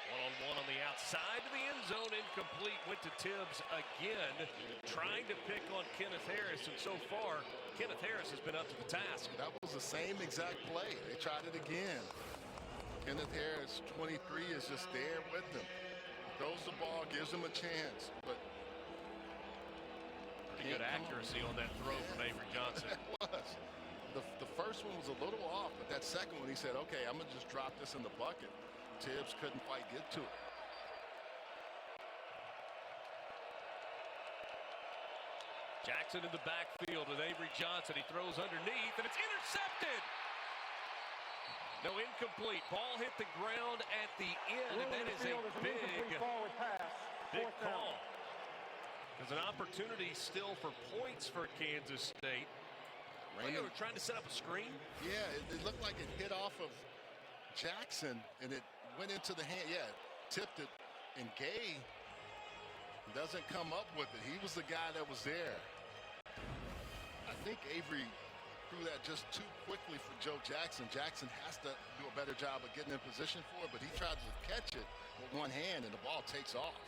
One-on-one on the outside to the end zone, incomplete, went to Tibbs again, trying to pick on Kenneth Harris, and so far, Kenneth Harris has been up to the task. That was the same exact play. They tried it again. Kenneth Harris, 23, is just there with them. Throws the ball, gives him a chance, but pretty good accuracy on that throw from Avery Johnson. It was. The first one was a little off, but that second one, he said, okay, I'm going to just drop this in the bucket. Tibbs couldn't quite get to it. Jackson in the backfield with Avery Johnson. He throws underneath, and it's intercepted. No, incomplete. Ball hit the ground at the end, and that is a big call. There's an opportunity still for points for Kansas State. They were trying to set up a screen. Yeah, it looked like it hit off of Jackson, and it went into the hand. Yeah, tipped it, and Gay doesn't come up with it. He was the guy that was there. I think Avery threw that just too quickly for Joe Jackson. Jackson has to do a better job of getting in position for it, but he tried to catch it with one hand, and the ball takes off.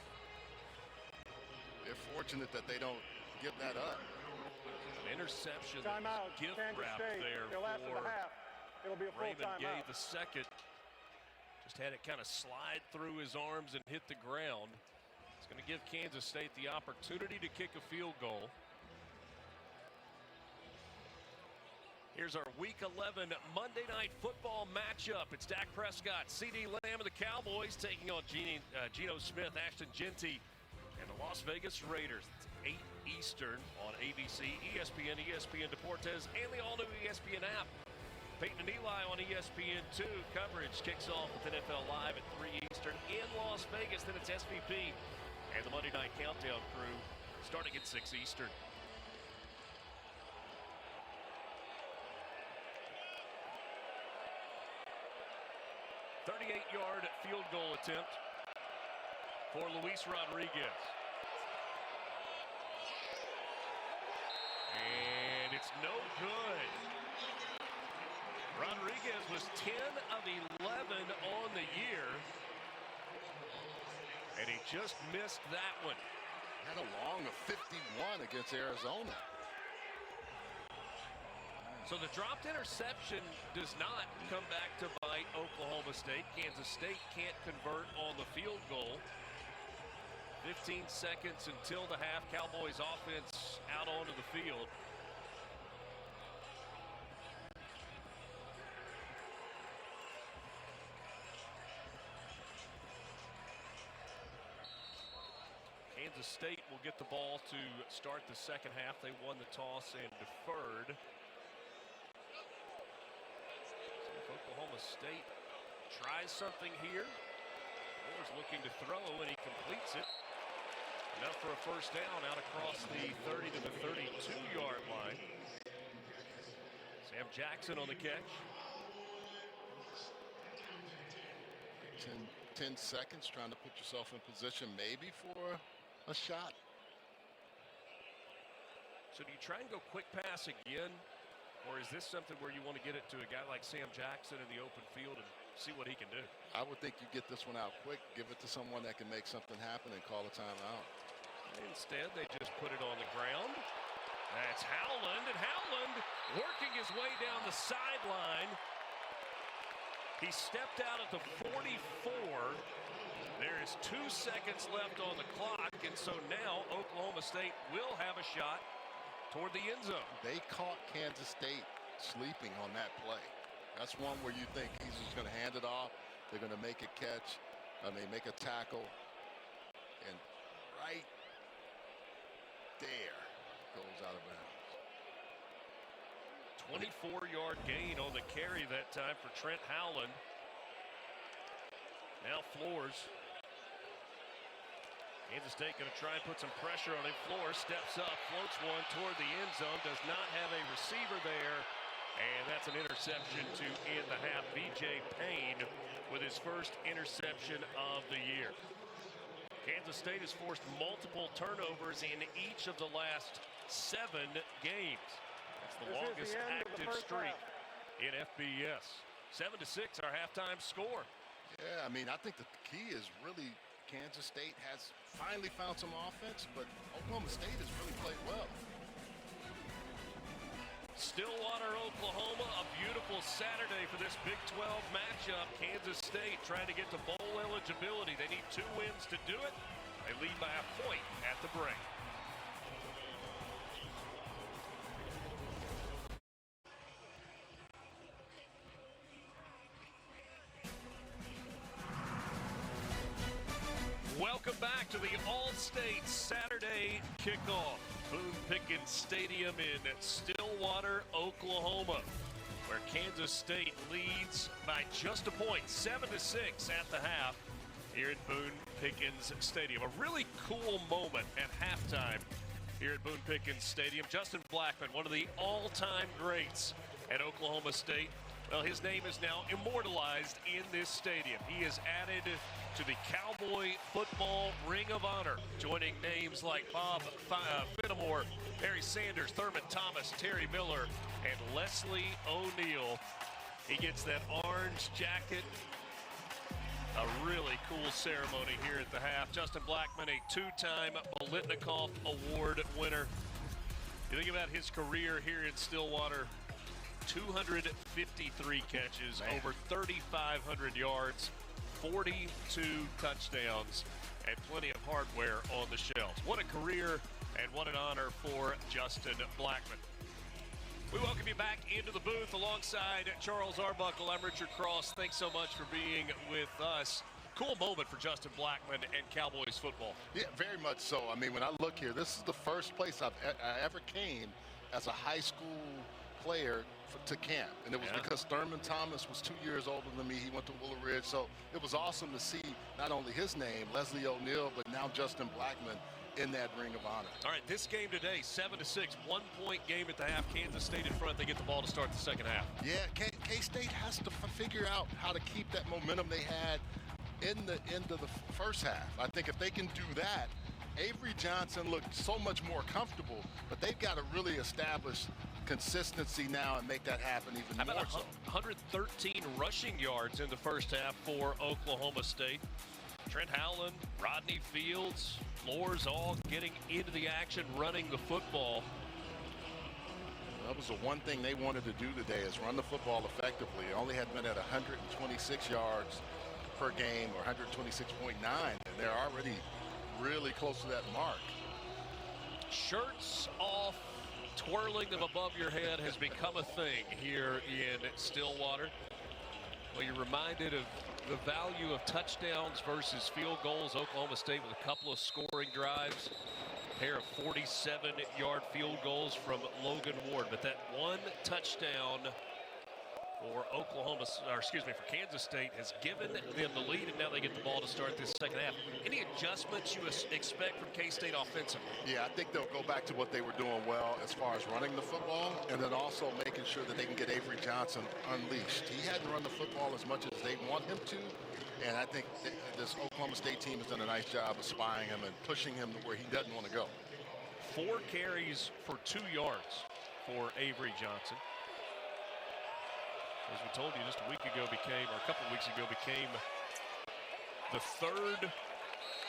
They're fortunate that they don't give that up. An interception, timeout, gift Kansas wrap State. there They'll last for the for half. It'll be a full Raymond Gay timeout. the second. Just had it kind of slide through his arms and hit the ground. It's going to give Kansas State the opportunity to kick a field goal. Here's our Week 11 Monday Night Football matchup. It's Dak Prescott, CeeDee Lamb of the Cowboys taking on Geno Smith, Ashton Jeanty, and the Las Vegas Raiders. It's 8 Eastern on ABC, ESPN, ESPN Deportes, and the all-new ESPN app. Peyton and Eli on ESPN2. Coverage kicks off with NFL Live at 3 Eastern in Las Vegas. Then it's SVP and the Monday Night Countdown crew starting at 6 Eastern. A 38-yard field goal attempt for Luis Rodriguez. And it's no good. Rodriguez was 10 of 11 on the year, and he just missed that one. Had a long of 51 against Arizona. So the dropped interception does not come back to bite Oklahoma State. Kansas State can't convert on the field goal. 15 seconds until the half. Cowboys offense out onto the field. Kansas State will get the ball to start the second half. They won the toss and deferred. So if Oklahoma State tries something here, Moore's looking to throw, and he completes it. Enough for a first down out across the 30 to the 32-yard line. Sam Jackson on the catch. 10 seconds trying to put yourself in position maybe for a shot. So do you try and go quick pass again, or is this something where you want to get it to a guy like Sam Jackson in the open field and see what he can do? I would think you get this one out quick, give it to someone that can make something happen, and call a timeout. Instead, they just put it on the ground. That's Howland, and Howland working his way down the sideline. He stepped out at the 44. There is 2 seconds left on the clock, and so now Oklahoma State will have a shot toward the end zone. They caught Kansas State sleeping on that play. That's one where you think he's just going to hand it off. They're going to make a catch. They make a tackle. And right there goes out of bounds. 24-yard gain on the carry that time for Trent Howland. Now Flores. Kansas State going to try and put some pressure on him. Flores steps up, floats one toward the end zone, does not have a receiver there, and that's an interception to end the half. B.J. Payne with his first interception of the year. Kansas State has forced multiple turnovers in each of the last 7 games. That's the longest active streak in FBS. 7-6, our halftime score. Yeah, I mean, I think the key is really Kansas State has finally found some offense, but Oklahoma State has really played well. Stillwater, Oklahoma, a beautiful Saturday for this Big 12 matchup. Kansas State trying to get to bowl eligibility. They need 2 wins to do it. They lead by a point at the break. Welcome back to the All-State Saturday kickoff. Boone Pickens Stadium in Stillwater, Oklahoma, where Kansas State leads by just a point, 7-6 at the half here at Boone Pickens Stadium. A really cool moment at halftime here at Boone Pickens Stadium. Justin Blackmon, one of the all-time greats at Oklahoma State. Well, his name is now immortalized in this stadium. He is added to the Cowboy Football Ring of Honor, joining names like Bob Fenimore, Barry Sanders, Thurman Thomas, Terry Miller, and Leslie O'Neal. He gets that orange jacket. A really cool ceremony here at the half. Justin Blackmon, a 2-time Bolitnikoff Award winner. You think about his career here in Stillwater, 253 catches, over 3,500 yards, 42 touchdowns, and plenty of hardware on the shelves. What a career and what an honor for Justin Blackmon. We welcome you back into the booth alongside Charles Arbuckle. I'm Richard Cross. Thanks so much for being with us. Cool moment for Justin Blackmon and Cowboys football. Yeah, very much so. I mean, when I look here, this is the first place I ever came as a high school player to camp, and it was because Thurman Thomas was 2 years older than me. He went to Willow Ridge, so it was awesome to see not only his name, Leslie O'Neal, but now Justin Blackmon in that Ring of Honor. All right, this game today, 7-6, 1-point game at the half. Kansas State in front. They get the ball to start the second half. Yeah, K-State has to figure out how to keep that momentum they had in the end of the first half. I think if they can do that, Avery Johnson looked so much more comfortable, but they've got to really establish consistency now and make that happen even more so. 113 rushing yards in the first half for Oklahoma State. Trent Howland, Rodney Fields, Flores all getting into the action, running the football. That was the one thing they wanted to do today, is run the football effectively. Only had been at 126 yards per game, or 126.9, and they're already really close to that mark. Shirts off, twirling them above your head has become a thing here in Stillwater. Well, you're reminded of the value of touchdowns versus field goals. Oklahoma State with a couple of scoring drives, a pair of 47-yard field goals from Logan Ward, but that one touchdown for for Kansas State has given them the lead, and now they get the ball to start this second half. Any adjustments you expect from K-State offensively? Yeah, I think they'll go back to what they were doing well as far as running the football, and then also making sure that they can get Avery Johnson unleashed. He hadn't run the football as much as they want him to, and I think this Oklahoma State team has done a nice job of spying him and pushing him to where he doesn't want to go. 4 carries for 2 yards for Avery Johnson. As we told you just a couple of weeks ago, became the 3rd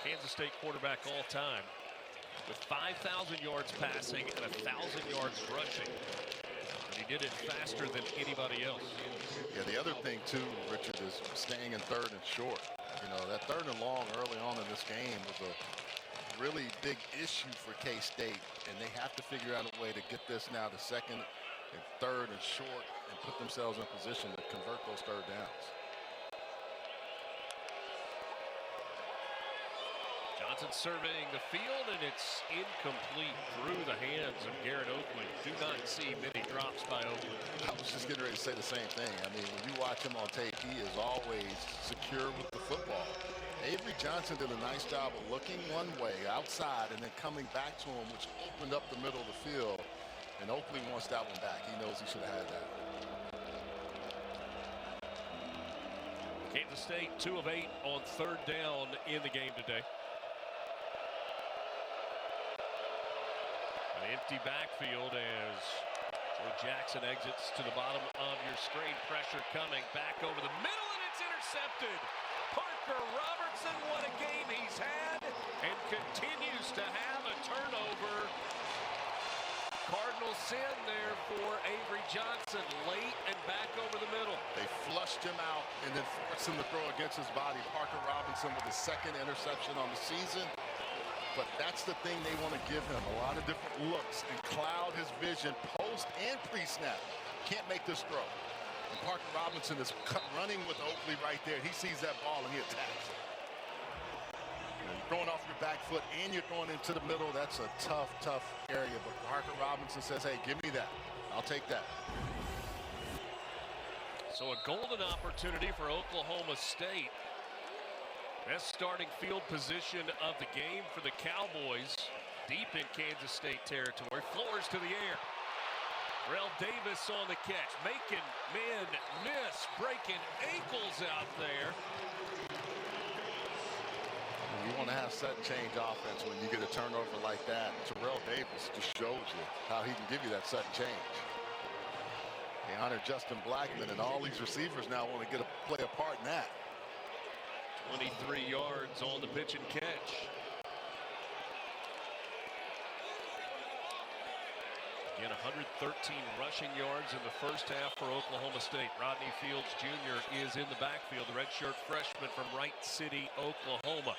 Kansas State quarterback all time with 5,000 yards passing and 1,000 yards rushing. And he did it faster than anybody else. Yeah, the other thing too, Richard, is staying in 3rd and short. You know, that 3rd and long early on in this game was a really big issue for K-State, and they have to figure out a way to get this now to 2nd and 3rd and short, and put themselves in position to convert those 3rd downs. Johnson surveying the field, and it's incomplete through the hands of Garrett Oakley. Do not see many drops by Oakley. I was just getting ready to say the same thing. I mean, when you watch him on tape, he is always secure with the football. Avery Johnson did a nice job of looking one way outside and then coming back to him, which opened up the middle of the field. And Oakley wants that one back. He knows he should have had that. Kansas State 2 of 8 on 3rd down in the game today. An empty backfield as So Jackson exits to the bottom of your screen. Pressure coming back over the middle, and it's intercepted. Parker Robertson, what a game he's had, and continues to have a turnover. Cardinal sin there for Avery Johnson, late and back over the middle. They flushed him out and then forced him to throw against his body. Parker Robinson with his second interception on the season. But that's the thing they want to give him, a lot of different looks and cloud his vision post and pre-snap. Can't make this throw. And Parker Robinson is running with Oakley right there. He sees that ball and he attacks it. You're throwing off your back foot and you're throwing into the middle. That's a tough, tough area. But Parker Robinson says, hey, give me that. I'll take that. So a golden opportunity for Oklahoma State. Best starting field position of the game for the Cowboys. Deep in Kansas State territory. Floors to the air. Rel Davis on the catch. Making men miss. Breaking ankles out there. You want to have sudden change offense when you get a turnover like that. Terrell Davis just shows you how he can give you that sudden change. They honor Justin Blackman, and all these receivers now want to play a part in that. 23 yards on the pitch and catch. Again, 113 rushing yards in the first half for Oklahoma State. Rodney Fields Jr. is in the backfield, the redshirt freshman from Wright City, Oklahoma.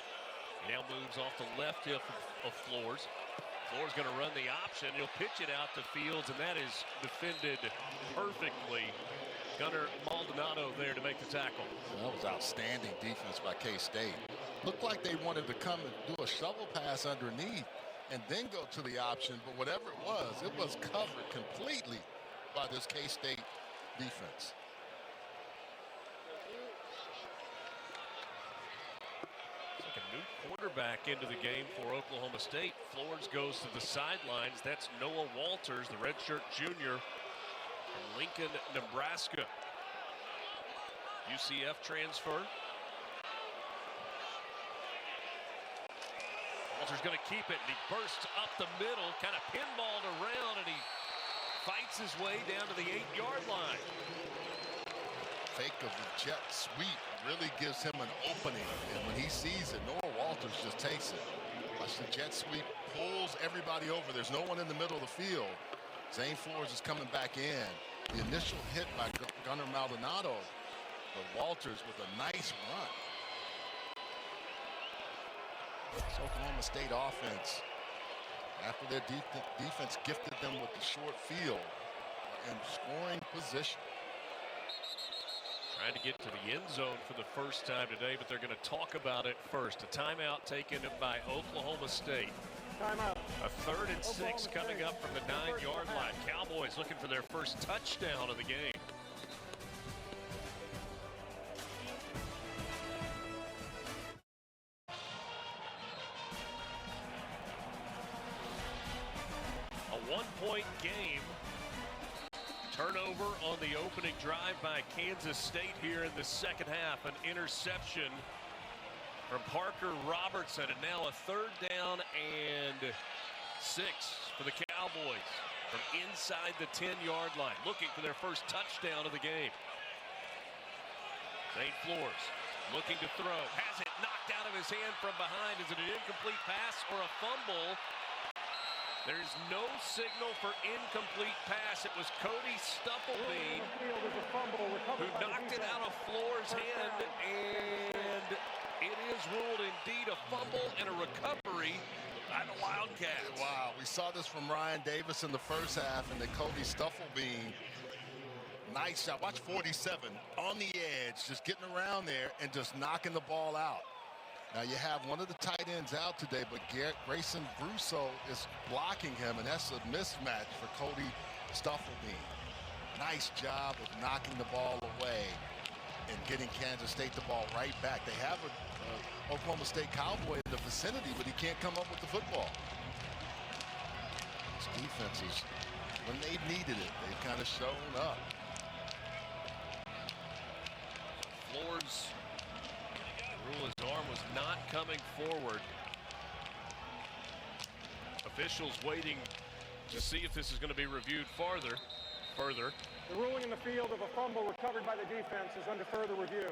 He now moves off the left hip of Floors. Floors going to run the option. He'll pitch it out to Fields, and that is defended perfectly. Gunnar Maldonado there to make the tackle. That was outstanding defense by K-State. Looked like they wanted to come and do a shovel pass underneath and then go to the option, but whatever it was covered completely by this K-State defense. It's like a new quarterback into the game for Oklahoma State. Floors goes to the sidelines. That's Noah Walters, the redshirt junior from Lincoln, Nebraska. UCF transfer. Walters going to keep it, and he bursts up the middle, kind of pinballed around, and he fights his way down to the 8-yard line. Fake of the jet sweep really gives him an opening, and when he sees it, Noah Walters just takes it. Watch the jet sweep, pulls everybody over. There's no one in the middle of the field. Zane Floors is coming back in. The initial hit by Gunnar Maldonado, but Walters with a nice run. This Oklahoma State offense, after their defense gifted them with the short field and scoring position. Trying to get to the end zone for the first time today, but they're going to talk about it first. A timeout taken by Oklahoma State. Timeout. A 3rd and 6 coming up from the 9-yard line. Cowboys looking for their first touchdown of the game. A 1-point game. Turnover on the opening drive by Kansas State here in the second half. An interception from Parker Robertson, and now a 3rd down and 6 for the Cowboys from inside the 10-yard line, looking for their first touchdown of the game. Zane Floors looking to throw, has it knocked out of his hand from behind. Is it an incomplete pass or a fumble? There's no signal for incomplete pass. It was Cody Stufflebean who knocked it out of Floors' hand, and it is ruled indeed a fumble and a recovery by the Wildcats. Wow, we saw this from Ryan Davis in the first half, and then Cody Stufflebean. Nice shot. Watch 47 on the edge, just getting around there and just knocking the ball out. Now you have one of the tight ends out today, but Grayson Brusso is blocking him, and that's a mismatch for Cody Stufflebean. Nice job of knocking the ball away and getting Kansas State the ball right back. They have a Oklahoma State Cowboy in the vicinity, but he can't come up with the football. This defense is, when they've needed it, they've kind of shown up. Floors, his arm was not coming forward. Officials waiting to see if this is going to be reviewed farther. further. The ruling in the field of a fumble recovered by the defense is under further review.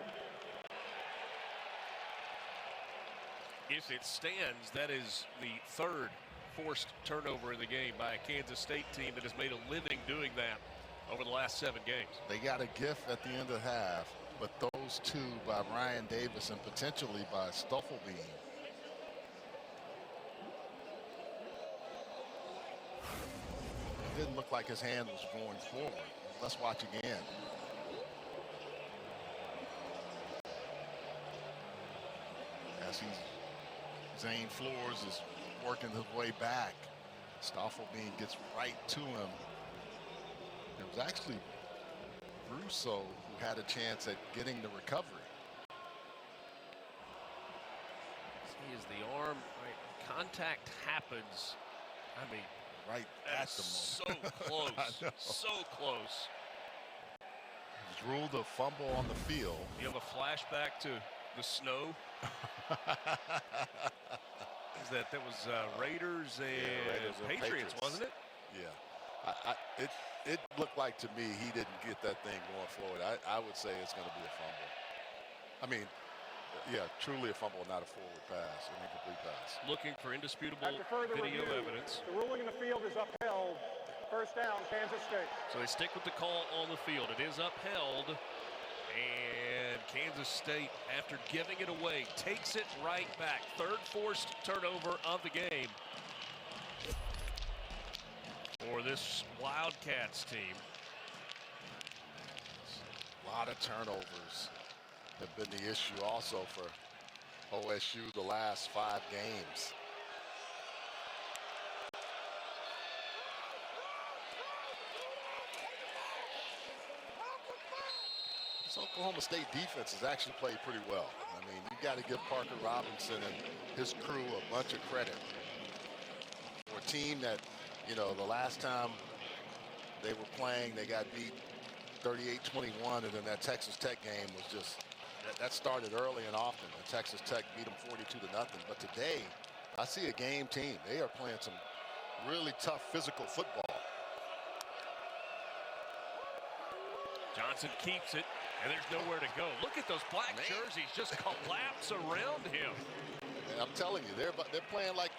If it stands, that is the third forced turnover in the game by a Kansas State team that has made a living doing that over the last 7 games. They got a gift at the end of the half, but those two by Ryan Davis and potentially by Stillwater. It didn't look like his hand was going forward. Let's watch again. As Zane Flores is working his way back, Stillwater gets right to him. It was actually Russo who had a chance at getting the recovery. See, as the arm, right, contact happens. I mean, Right at the moment. So close. So close. It was ruled a fumble on the field. You have a flashback to the snow. Is that was Raiders and Raiders and Patriots, wasn't it? Yeah. It looked like to me he didn't get that thing going forward. I would say it's going to be a fumble. I mean, yeah, truly a fumble, not a forward pass, an incomplete pass. Looking for indisputable After further video review, evidence. the ruling in the field is upheld. First down, Kansas State. So they stick with the call on the field. It is upheld. And Kansas State, after giving it away, takes it right back. Third forced turnover of the game for this Wildcats team. A lot of turnovers have been the issue also for OSU the last 5 games. This Oklahoma State defense has actually played pretty well. I mean, you got to give Parker Robinson and his crew a bunch of credit. For a team that, you know, the last time they were playing, they got beat 38-21, and then that Texas Tech game was just, that started early and often. And Texas Tech beat them 42-0. But today, I see a game team. They are playing some really tough physical football. Johnson keeps it, and there's nowhere to go. Look at those black jerseys just collapse around him. And I'm telling you, they're playing like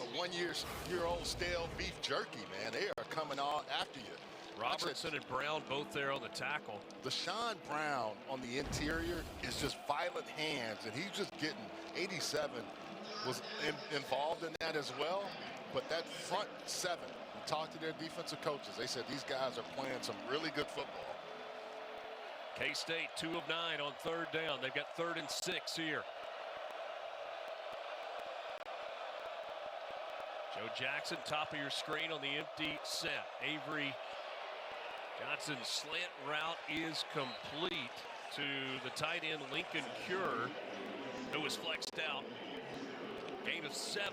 a one-year-old stale beef jerky, man. They are coming all after you. Robertson and Brown both there on the tackle. Deshaun Brown on the interior is just violent hands, and he's just getting 87 was involved in that as well. But that front 7, we talked to their defensive coaches. They said these guys are playing some really good football. K-State 2 of 9 on 3rd down. They've got 3rd and 6 here. Joe Jackson, top of your screen on the empty set. Avery Johnson's slant route is complete to the tight end Lincoln Cure, who was flexed out. Gain of 7,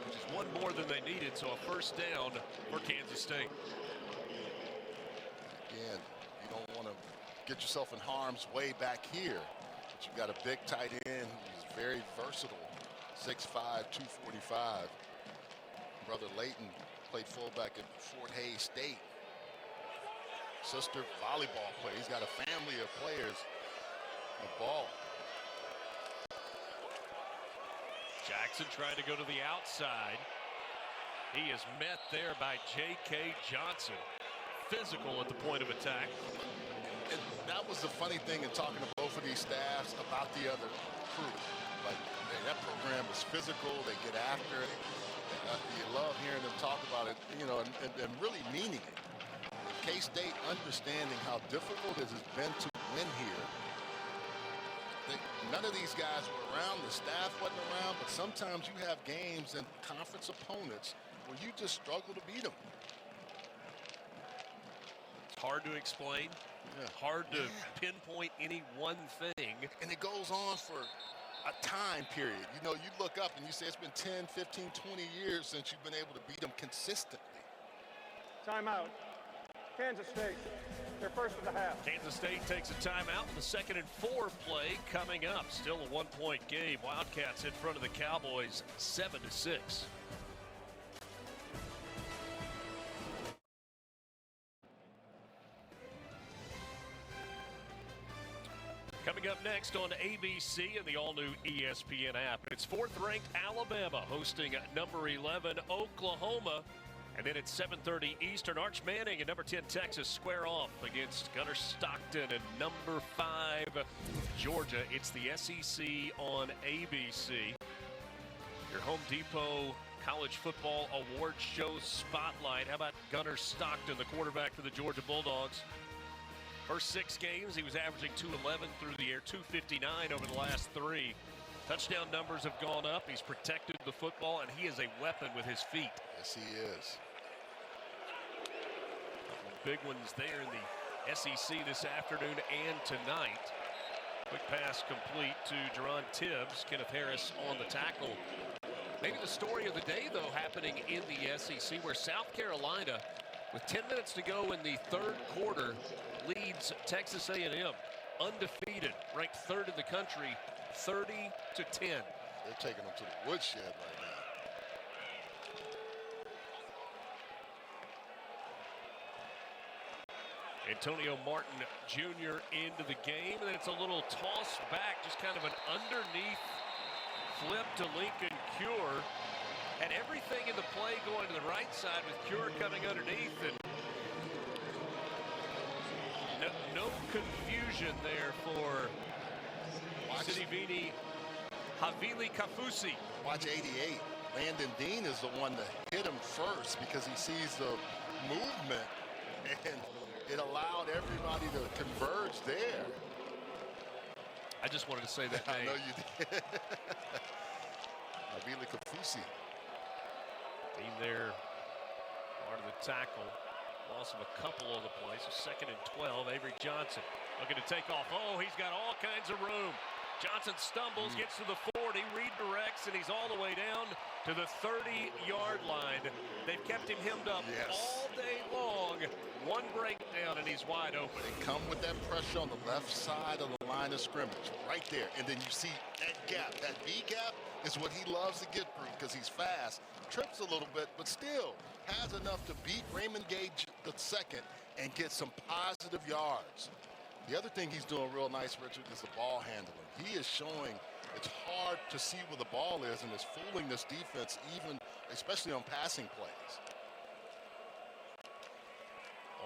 which is 1 more than they needed, so a first down for Kansas State. Again, you don't want to get yourself in harm's way back here, but you've got a big tight end who's very versatile, 6'5", 245. Brother Layton played fullback at Fort Hays State. Sister volleyball player. He's got a family of players of ball. Jackson trying to go to the outside. He is met there by J.K. Johnson. Physical at the point of attack. And that was the funny thing in talking to both of these staffs about the other crew. Like, that program is physical. They get after it. You love hearing them talk about it, you know, and really meaning it. K-State understanding how difficult it has been to win here. None of these guys were around. The staff wasn't around, but sometimes you have games and conference opponents where you just struggle to beat them. It's hard to explain. Hard to pinpoint any one thing. And it goes on for a time period. You know, you look up and you say it's been 10, 15, 20 years since you've been able to beat them consistently. Timeout. Kansas State, their first of the half. Kansas State takes a timeout with the 2nd and 4 play coming up. Still a 1-point game. Wildcats in front of the Cowboys 7-6. up next on ABC and the all-new ESPN app. It's 4th-ranked Alabama hosting number 11 Oklahoma. And then at 7:30 Eastern, Arch Manning and number 10 Texas square off against Gunnar Stockton and number 5 Georgia. It's the SEC on ABC. Your Home Depot College Football Awards Show spotlight. How about Gunnar Stockton, the quarterback for the Georgia Bulldogs? First 6 games, he was averaging 211 through the air, 259 over the last 3. Touchdown numbers have gone up. He's protected the football, and he is a weapon with his feet. Yes, he is. Big ones there in the SEC this afternoon and tonight. Quick pass complete to Jerron Tibbs. Kenneth Harris on the tackle. Maybe the story of the day, though, happening in the SEC, where South Carolina, with 10 minutes to go in the 3rd quarter, leads Texas A&M, undefeated, ranked 3rd in the country, 30-10. They're taking them to the woodshed right now. Antonio Martin Jr. into the game, and then it's a little toss back, just kind of an underneath flip to Lincoln Cure. Had everything in the play going to the right side with Cure coming underneath, and no confusion there for Sidivini Havili Kafusi. Watch 88. Landon Dean is the one that hit him first because he sees the movement, and it allowed everybody to converge there. I just wanted to say that name. I know you did. Havili Kafusi. Dean there, part of the tackle. Loss of a couple on the play, so 2nd and 12. Avery Johnson looking to take off. Oh, he's got all kinds of room. Johnson stumbles, gets to the 40, redirects, and he's all the way down to the 30-yard line. They've kept him hemmed up all day long. One breakdown, and he's wide open. They come with that pressure on the left side of the line of scrimmage, right there. And then you see that gap, that V gap is what he loves to get through because he's fast. Trips a little bit, but still has enough to beat Raymond Gage II and get some positive yards. The other thing he's doing real nice, Richard, is the ball handling. He is showing it's hard to see where the ball is, and it's fooling this defense, even especially on passing plays.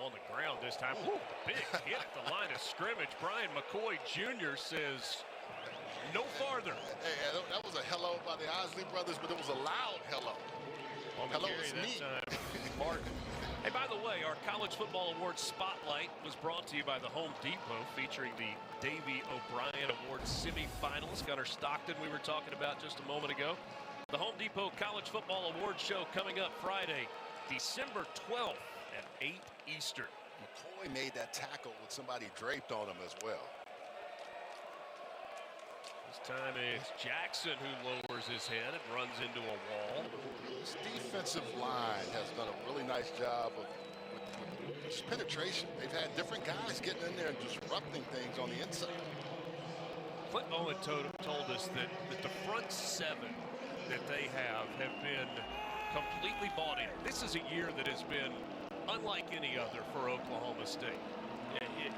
On the ground this time. Ooh, big hit at the line of scrimmage. Brian McCoy Jr. says no farther. Hey, that was a hello by the Osley brothers, but it was a loud hello. On the hello carry is that me. time, Martin. Hey, by the way, our College Football Awards Spotlight was brought to you by the Home Depot, featuring the Davey O'Brien Awards semifinalist, Gunnar Stockton, we were talking about just a moment ago. The Home Depot College Football Awards show coming up Friday, December 12th at 8 Eastern. McCoy made that tackle with somebody draped on him as well. This time it's Jackson who lowers his head and runs into a wall. This defensive line has done a really nice job of with penetration. They've had different guys getting in there and disrupting things on the inside. Clint Owen told us that the front 7 that they have been completely bought in. This is a year that has been unlike any other for Oklahoma State.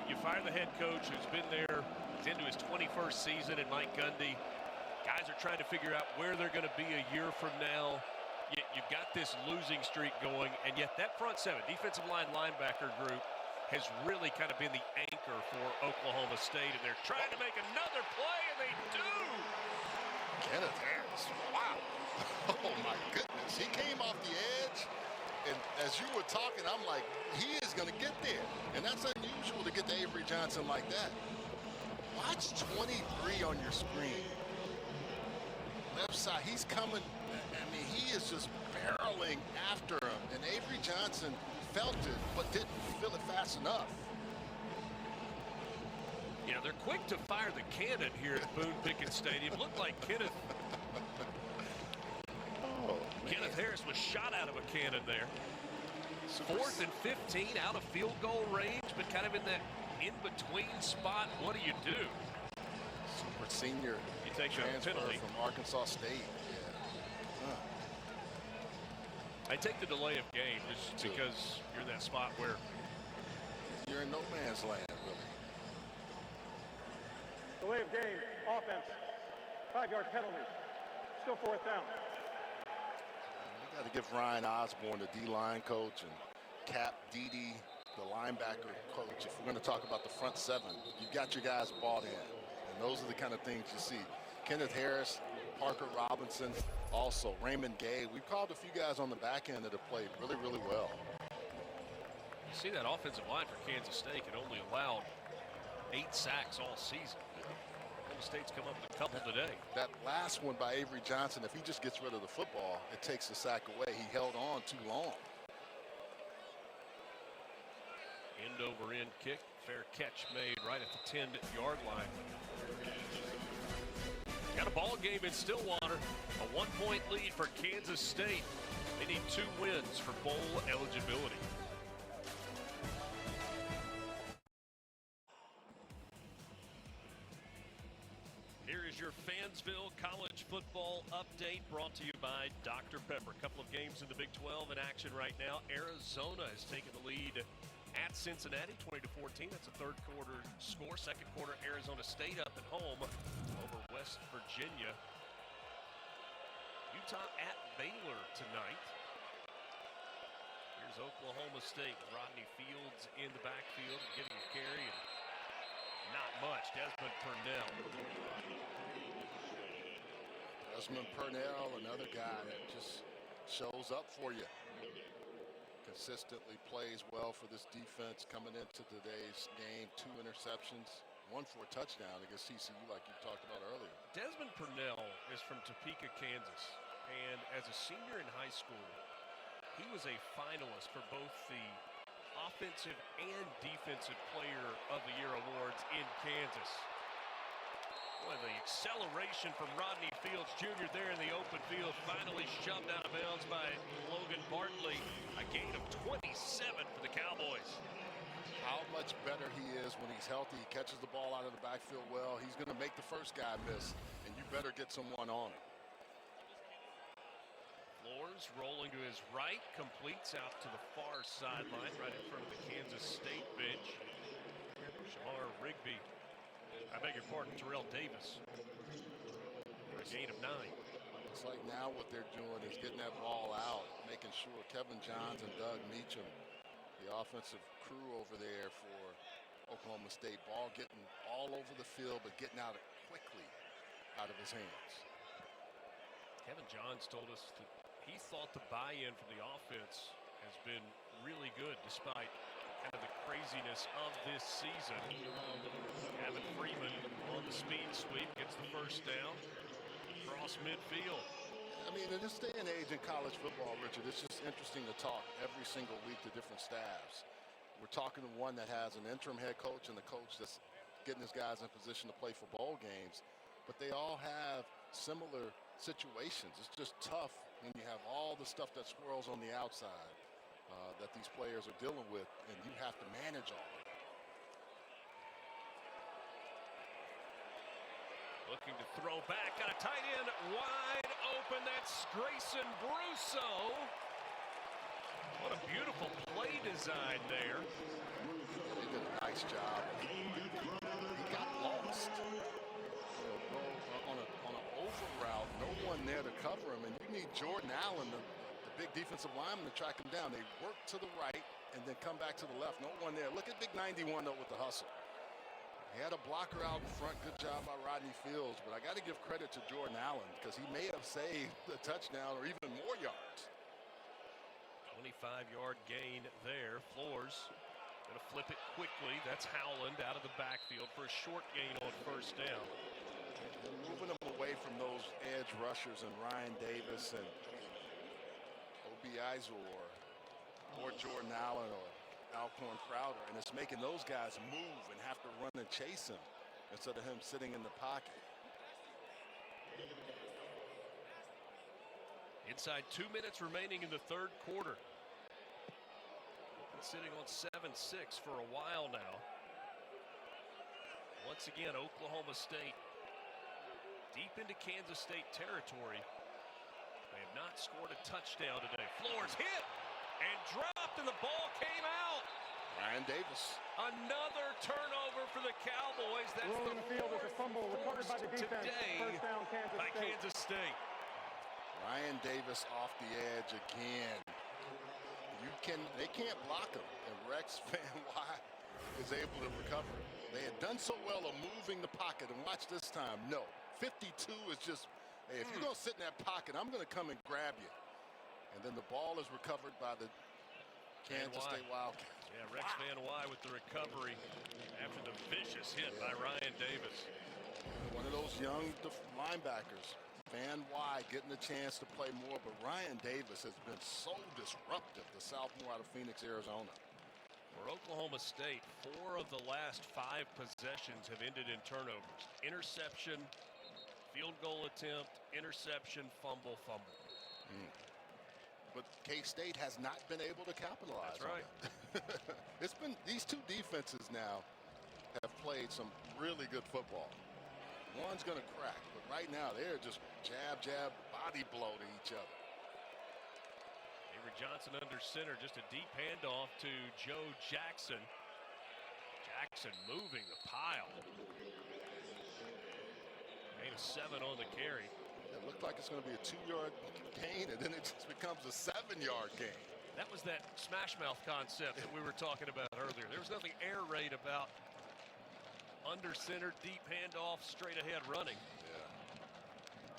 You fire the head coach who's been there, he's into his 21st season in Mike Gundy. Guys are trying to figure out where they're going to be a year from now. You've got this losing streak going, and yet that front 7, defensive line linebacker group, has really kind of been the anchor for Oklahoma State, and they're trying to make another play, and they do. Kenneth Harris, wow. Oh, my goodness. He came off the edge, and as you were talking, I'm like, he is going to get there. And that's unusual to get to Avery Johnson like that. Watch 23 on your screen. Left side, he's coming. I mean, he is just barreling after him. And Avery Johnson felt it, but didn't feel it fast enough. Yeah, they're quick to fire the cannon here at Boone Pickens Stadium. Looked like Kenneth Harris was shot out of a cannon there. 4th and 15, out of field goal range, but kind of in that in-between spot. What do you do? Super senior. You take a transfer penalty from Arkansas State. Yeah. I take the delay of game just because you're in that spot where you're in no man's land, really. Delay of game, offense, 5-yard penalty. Still fourth down. We got to give Ryan Osborne, the D-line coach, and Cap Dede, the linebacker coach. If we're going to talk about the front seven, you've got your guys bought in. And those are the kind of things you see. Kenneth Harris, Parker Robinson, also Raymond Gay. We've called a few guys on the back end that have played really, really well. You see that offensive line for Kansas State had only allowed 8 sacks all season. Kansas State's come up with a couple today. That last one by Avery Johnson, if he just gets rid of the football, it takes the sack away. He held on too long. End over end kick, fair catch made right at the 10-yard line. Got a ball game in Stillwater, a 1-point lead for Kansas State. They need 2 wins for bowl eligibility. Here is your Fansville College football update brought to you by Dr. Pepper. A couple of games in the Big 12 in action right now. Arizona has taken the lead at Cincinnati, 20-14. That's a third quarter score. Second quarter, Arizona State up at home over West Virginia. Utah at Baylor tonight. Here's Oklahoma State. Rodney Fields in the backfield, getting a carry, and not much. Desmond Purnell. Desmond Purnell, another guy that just shows up for you. Consistently plays well for this defense coming into today's game. 2 interceptions, 1 for a touchdown against TCU like you talked about earlier. Desmond Purnell is from Topeka, Kansas, and as a senior in high school, he was a finalist for both the Offensive and Defensive Player of the Year awards in Kansas. Boy, the acceleration from Rodney Fields Jr. there in the open field, finally shoved out of bounds by Logan Bartley. A gain of 27 for the Cowboys. How much better he is when he's healthy. He catches the ball out of the backfield well. He's going to make the first guy miss, and you better get someone on him. Flores rolling to his right, completes out to the far sideline, right in front of the Kansas State bench. Shamar Rigby, I beg your pardon, Terrell Davis, for a gain of 9. It's like now what they're doing is getting that ball out, making sure Kevin Johns and Doug Meacham, the offensive crew over there for Oklahoma State, ball getting all over the field, but getting out quickly out of his hands. Kevin Johns told us that he thought the buy-in from the offense has been really good despite kind of the craziness of this season. Gavin Freeman on the speed sweep gets the first down across midfield. I mean, in this day and age in college football, Richard, it's just interesting to talk every single week to different staffs. We're talking to one that has an interim head coach and the coach that's getting his guys in position to play for bowl games, but they all have similar situations. It's just tough when you have all the stuff that swirls on the outside that these players are dealing with, and you have to manage all of it. Looking to throw back, got a tight end wide open. That's Grayson Brusso. What a beautiful play design there. They did a nice job. He got lost. On an over route, no one there to cover him, and you need Jordan Allen, the big defensive lineman, to track him down. They work to the right and then come back to the left. No one there. Look at Big 91 though with the hustle. He had a blocker out in front. Good job by Rodney Fields, but I got to give credit to Jordan Allen because he may have saved the touchdown or even more yards. 25-yard gain there. Flores going to flip it quickly. That's Howland out of the backfield for a short gain on first down. They're moving them away from those edge rushers and Ryan Davis and Obi Izor or Jordan Allen or Alcorn Crowder, and it's making those guys move and have to run and chase him instead of him sitting in the pocket. Inside 2 minutes remaining in the third quarter. Been sitting on 7-6 for a while now. Once again, Oklahoma State deep into Kansas State territory. They have not scored a touchdown today. Flores hit and dropped, and the ball came out. Ryan Davis. Another turnover for the Cowboys. That's Rolling the the field is a fumble recovered by the defense. today First down, by Kansas State. Ryan Davis off the edge again. They can't block him, and Rex Van Wy is able to recover. They had done so well of moving the pocket, and watch this time. No, 52 is just, hey, if you're gonna sit in that pocket, I'm gonna come and grab you. And then the ball is recovered by the Kansas State Wildcats. Yeah, Rex Van Wy with the recovery after the vicious hit by Ryan Davis. One of those young linebackers. Van Wy getting the chance to play more, but Ryan Davis has been so disruptive, the sophomore out of Phoenix, Arizona. For Oklahoma State, 4 of the last 5 possessions have ended in turnovers. Interception, field goal attempt, interception, fumble. But K-State has not been able to capitalize. That's right. on it. It's been, these two defenses now have played some really good football. One's going to crack, but right now they're just jab, body blow to each other. Avery Johnson under center, just a deep handoff to Joe Jackson. Jackson moving the pile. Gain of 7 on the carry. It looked like it's going to be a 2-yard gain, and then it just becomes a 7-yard gain. That was that smash mouth concept that we were talking about earlier. There was nothing air raid about under center, deep handoff, straight ahead running. Yeah.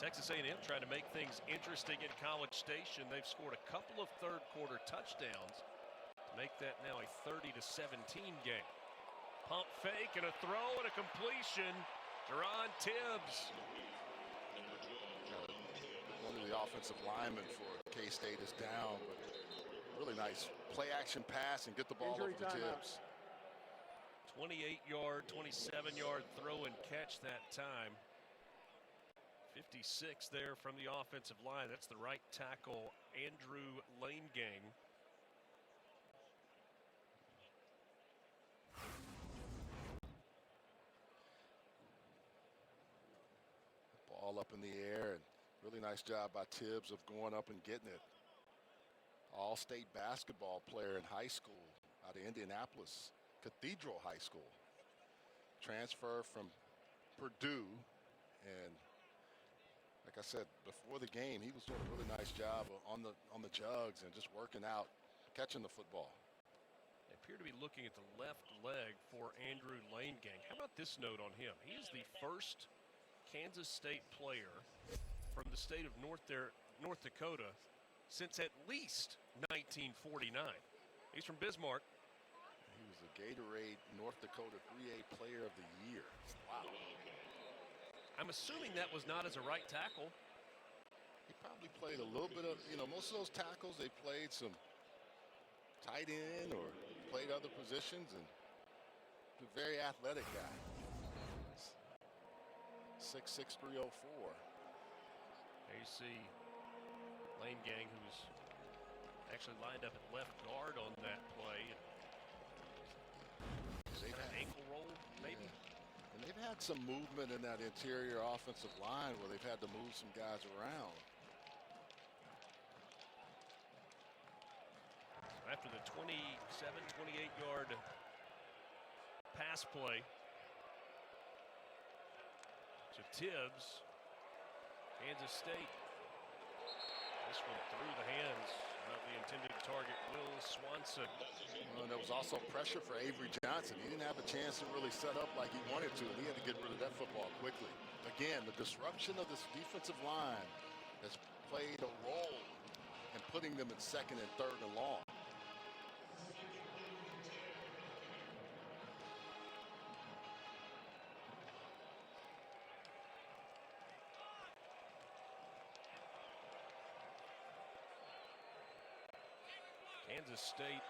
Texas A&M trying to make things interesting in College Station. They've scored a couple of third-quarter touchdowns to make that now a 30-17 game. Pump fake and a throw and a completion. Jerron Tibbs. One of the offensive linemen for K-State is down, but really nice play-action pass and get the ball over to Tibbs. 28-yard, 27-yard throw and catch that time. 56 there from the offensive line. That's the right tackle, Andrew Lanegang. Ball up in the air, and really nice job by Tibbs of going up and getting it. All-state basketball player in high school out of Indianapolis Cathedral High School. Transfer from Purdue, and like I said before the game, he was doing a really nice job on the jugs and just working out, catching the football. They appear to be looking at the left leg for Andrew Lanegang. How about this note on him? He is the first Kansas State player from the state of North Dakota since at least 1949. He's from Bismarck. He was a Gatorade North Dakota 3A Player of the Year. Wow. I'm assuming that was not as a right tackle. He probably played a little bit of, most of those tackles, they played some tight end or played other positions, and he's a very athletic guy. 6'6", 304. There you see Lanegang, who's actually lined up at left guard on that play. They've had an ankle roll, maybe. Yeah. And they've had some movement in that interior offensive line where they've had to move some guys around. So after the 27, 28-yard pass play to Tibbs, Kansas State. This one through the hands of the intended target, Will Swanson. And there was also pressure for Avery Johnson. He didn't have a chance to really set up like he wanted to, and he had to get rid of that football quickly. Again, the disruption of this defensive line has played a role in putting them in second and third and long. Kansas State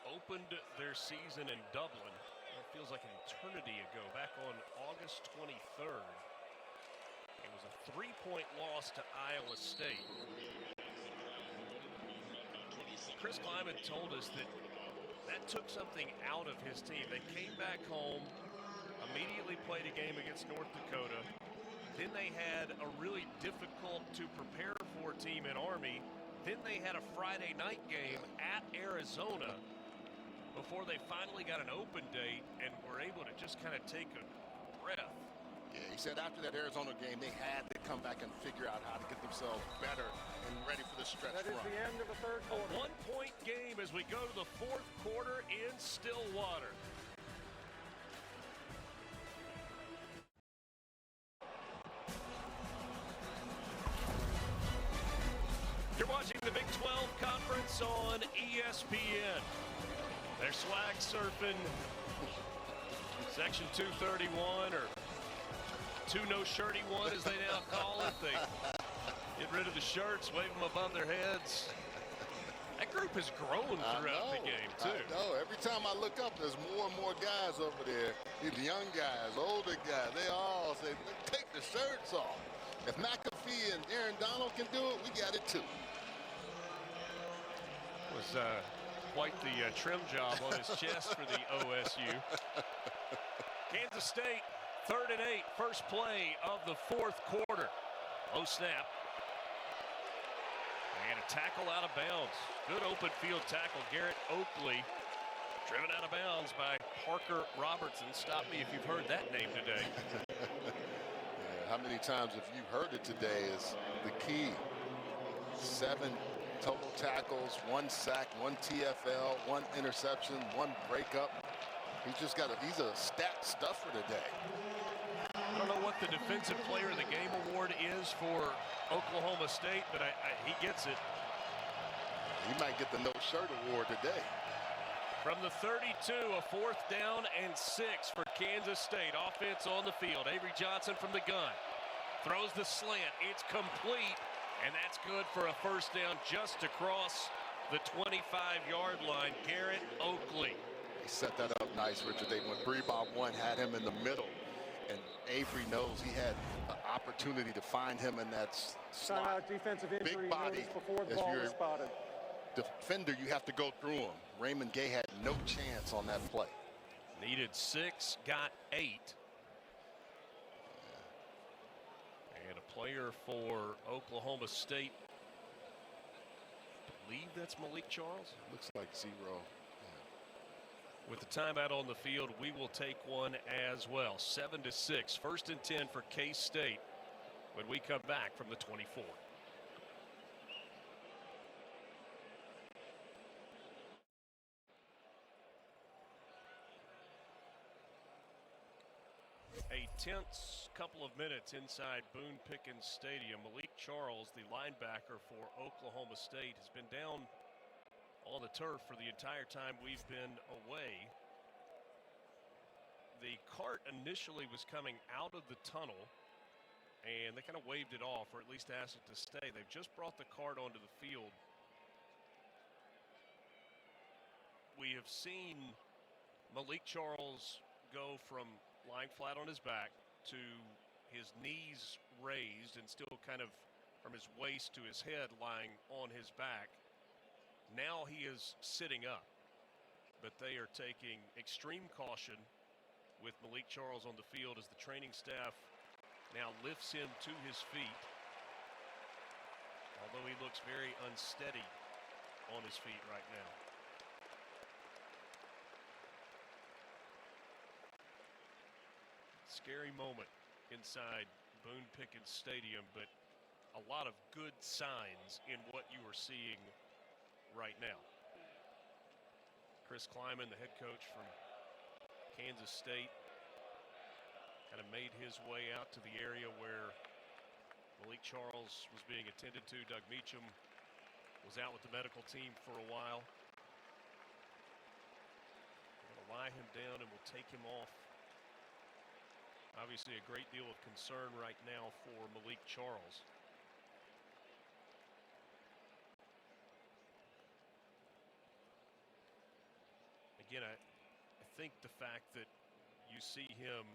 opened their season in Dublin. It feels like an eternity ago, back on August 23rd. It was a 3-point loss to Iowa State. Chris Kleiman told us that took something out of his team. They came back home, immediately played a game against North Dakota. Then they had a really difficult to prepare for team in Army. Then they had a Friday night game at Arizona before they finally got an open date and were able to just kind of take a breath. Yeah, he said after that Arizona game, they had to come back and figure out how to get themselves better and ready for the stretch That is run. the end of the third quarter. A one-point game as we go to the fourth quarter in Stillwater. You're watching the Big 12 Conference on ESPN. They're swag surfing Section 231 or 2-no-shirty-1 as they now call it. They get rid of the shirts, wave them above their heads. That group has grown throughout the game, too. I know. Every time I look up, there's more and more guys over there. These young guys, older guys, they all say, take the shirts off. If McAfee and Aaron Donald can do it, we got it too. Was quite the trim job on his chest for the OSU. Kansas State, 3rd and 8, first play of the fourth quarter. Low snap. And a tackle out of bounds. Good open field tackle. Garrett Oakley driven out of bounds by Parker Robertson. Stop me if you've heard that name today. Yeah, how many times have you heard it today is the key. 7 total tackles, 1 sack, 1 TFL, 1 interception, 1 breakup. He's a stat stuffer today. I don't know what the Defensive Player of the Game award is for Oklahoma State, but he gets it. He might get the no shirt award today. From the 32, a 4th down and 6 for Kansas State. Offense on the field. Avery Johnson from the gun. Throws the slant. It's complete. And that's good for a first down just across the 25-yard line. Garrett Oakley. He set that up nice, Richard. They went 3-by-1, had him in the middle. And Avery knows he had an opportunity to find him in that slot. Defensive injury big body. Before the If ball you're is spotted. Defender, you have to go through him. Raymond Gay had no chance on that play. Needed 6, got 8. And a player for Oklahoma State. I believe that's Malik Charles. Looks like 0. With the timeout on the field, we will take one as well. 7-6, 1st and 10 for K-State when we come back from the 24. A tense couple of minutes inside Boone Pickens Stadium. Malik Charles, the linebacker for Oklahoma State, has been down on the turf for the entire time we've been away. The cart initially was coming out of the tunnel, and they kind of waved it off, or at least asked it to stay. They've just brought the cart onto the field. We have seen Malik Charles go from lying flat on his back to his knees raised and still kind of from his waist to his head lying on his back. Now he is sitting up, but they are taking extreme caution with Malik Charles on the field as the training staff now lifts him to his feet. Although he looks very unsteady on his feet right now. Scary moment inside Boone Pickens Stadium, but a lot of good signs in what you are seeing right now. Chris Kleiman, the head coach from Kansas State, kind of made his way out to the area where Malik Charles was being attended to. Doug Meacham was out with the medical team for a while. We're going to lie him down and we'll take him off. Obviously a great deal of concern right now for Malik Charles. Again, I think the fact that you see him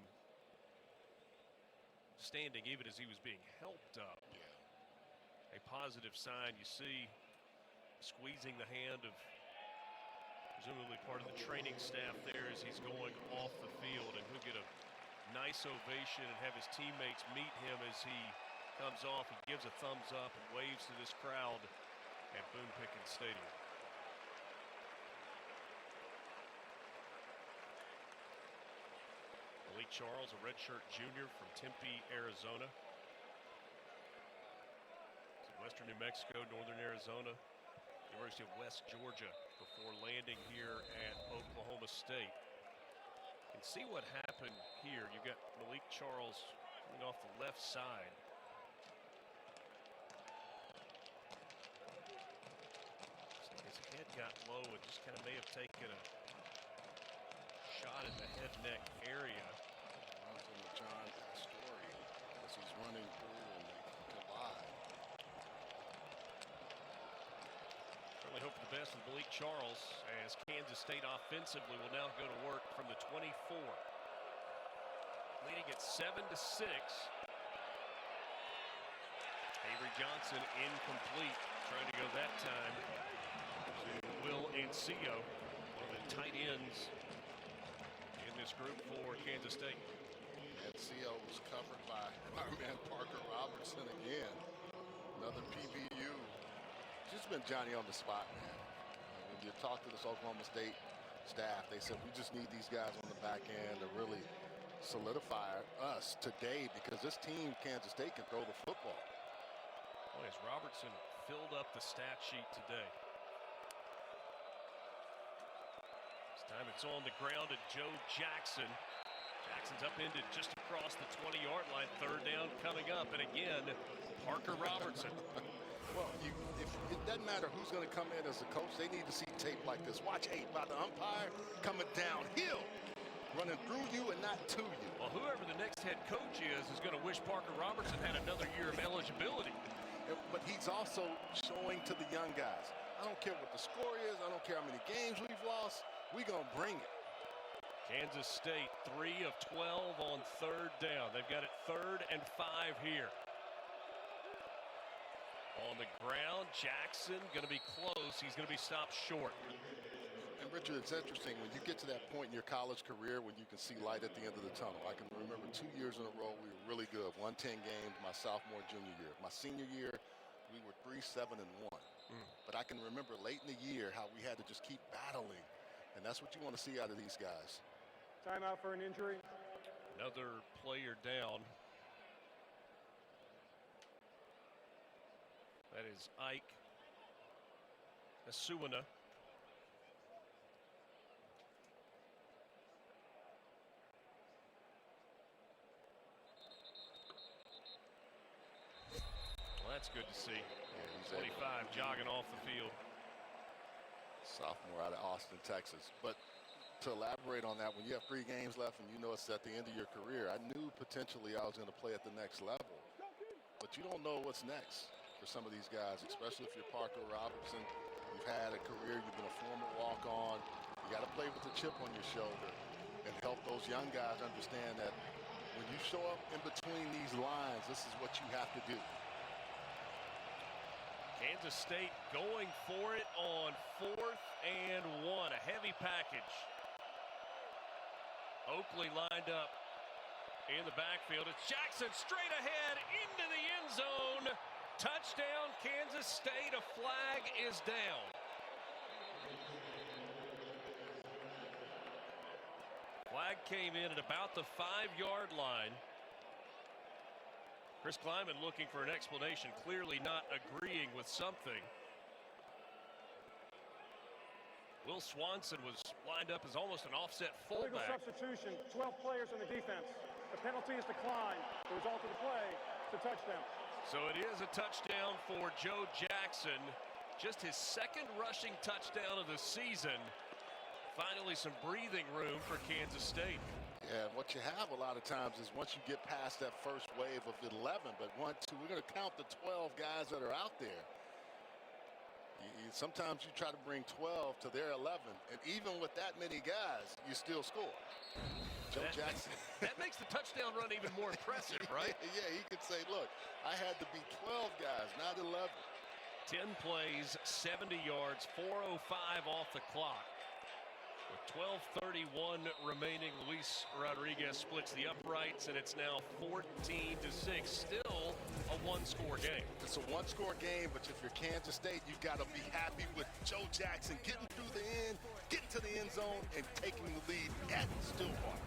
standing even as he was being helped up, a positive sign. You see squeezing the hand of presumably part of the training staff there as he's going off the field, and he'll get a nice ovation and have his teammates meet him as he comes off. He gives a thumbs up and waves to this crowd at Boone Pickens Stadium. Malik Charles, a redshirt junior from Tempe, Arizona. Western New Mexico, Northern Arizona, University of West Georgia before landing here at Oklahoma State. And see what happened here. You got Malik Charles coming off the left side. His head got low and just kind of may have taken a shot in the head neck area. From the John story as he's running through and they collide. Certainly hope for the best with Malik Charles as Kansas State offensively will now go to work from the 24. Leading at 7-6. Avery Johnson incomplete. Trying to go that time to Will Ancio, one of the tight ends in this group for Kansas State. Ancio was covered by our man Parker Robertson again. Another PBU. Just been Johnny on the spot, man. When you talk to this Oklahoma State staff, they said we just need these guys on the back end to really solidify us today because this team, Kansas State, can throw the football. Boy, as Robertson filled up the stat sheet today. This time it's on the ground at Joe Jackson. Jackson's upended just across the 20-yard line. Third down coming up, and again, Parker Robertson. Well, it doesn't matter who's going to come in as a coach. They need to see tape like this. Watch 8 by the umpire coming downhill, running through you and not to you. Well, whoever the next head coach is going to wish Parker Robertson had another year of eligibility. But he's also showing to the young guys, I don't care what the score is. I don't care how many games we've lost. We're going to bring it. Kansas State 3 of 12 on third down. They've got it 3rd and 5 here. On the ground, Jackson going to be close. He's going to be stopped short. And Richard, it's interesting when you get to that point in your college career when you can see light at the end of the tunnel. I can remember 2 years in a row we were really good. Won 10 games my sophomore, junior year. My senior year, we were 3-7-1. But I can remember late in the year how we had to just keep battling. And that's what you want to see out of these guys. Timeout for an injury. Another player down. That is Ike Asuana. Well, that's good to see. Yeah, he's 25 jogging off the field. Sophomore out of Austin, Texas. But to elaborate on that, when you have 3 games left and you know it's at the end of your career, I knew potentially I was going to play at the next level. But you don't know what's next for some of these guys, especially if you're Parker Robertson. You've had a career, you've been a former walk-on. You got to play with the chip on your shoulder and help those young guys understand that when you show up in between these lines, this is what you have to do. Kansas State going for it on 4th and 1. A heavy package. Oakley lined up in the backfield. It's Jackson straight ahead into the end zone. Touchdown, Kansas State. A flag is down. Flag came in at about the 5-yard line. Chris Kleiman looking for an explanation, clearly not agreeing with something. Will Swanson was lined up as almost an offset Illegal fullback. substitution, 12 players in the defense. The penalty is declined. The result of the play is a touchdown. So it is a touchdown for Joe Jackson. Just his 2nd rushing touchdown of the season. Finally some breathing room for Kansas State. Yeah, what you have a lot of times is once you get past that first wave of 11, but 1, 2, we're going to count the 12 guys that are out there. Sometimes you try to bring 12 to their 11, and even with that many guys, you still score. Joe Jackson. That makes the touchdown run even more impressive, right? Yeah, he could say, look, I had to beat 12 guys, not 11. 10 plays, 70 yards, 4:05 off the clock. With 12:31 remaining, Luis Rodriguez splits the uprights, and it's now 14-6. Still a 1-score game. It's a 1-score game, but if you're Kansas State, you've got to be happy with Joe Jackson getting through the end, getting to the end zone, and taking the lead at Stillwater.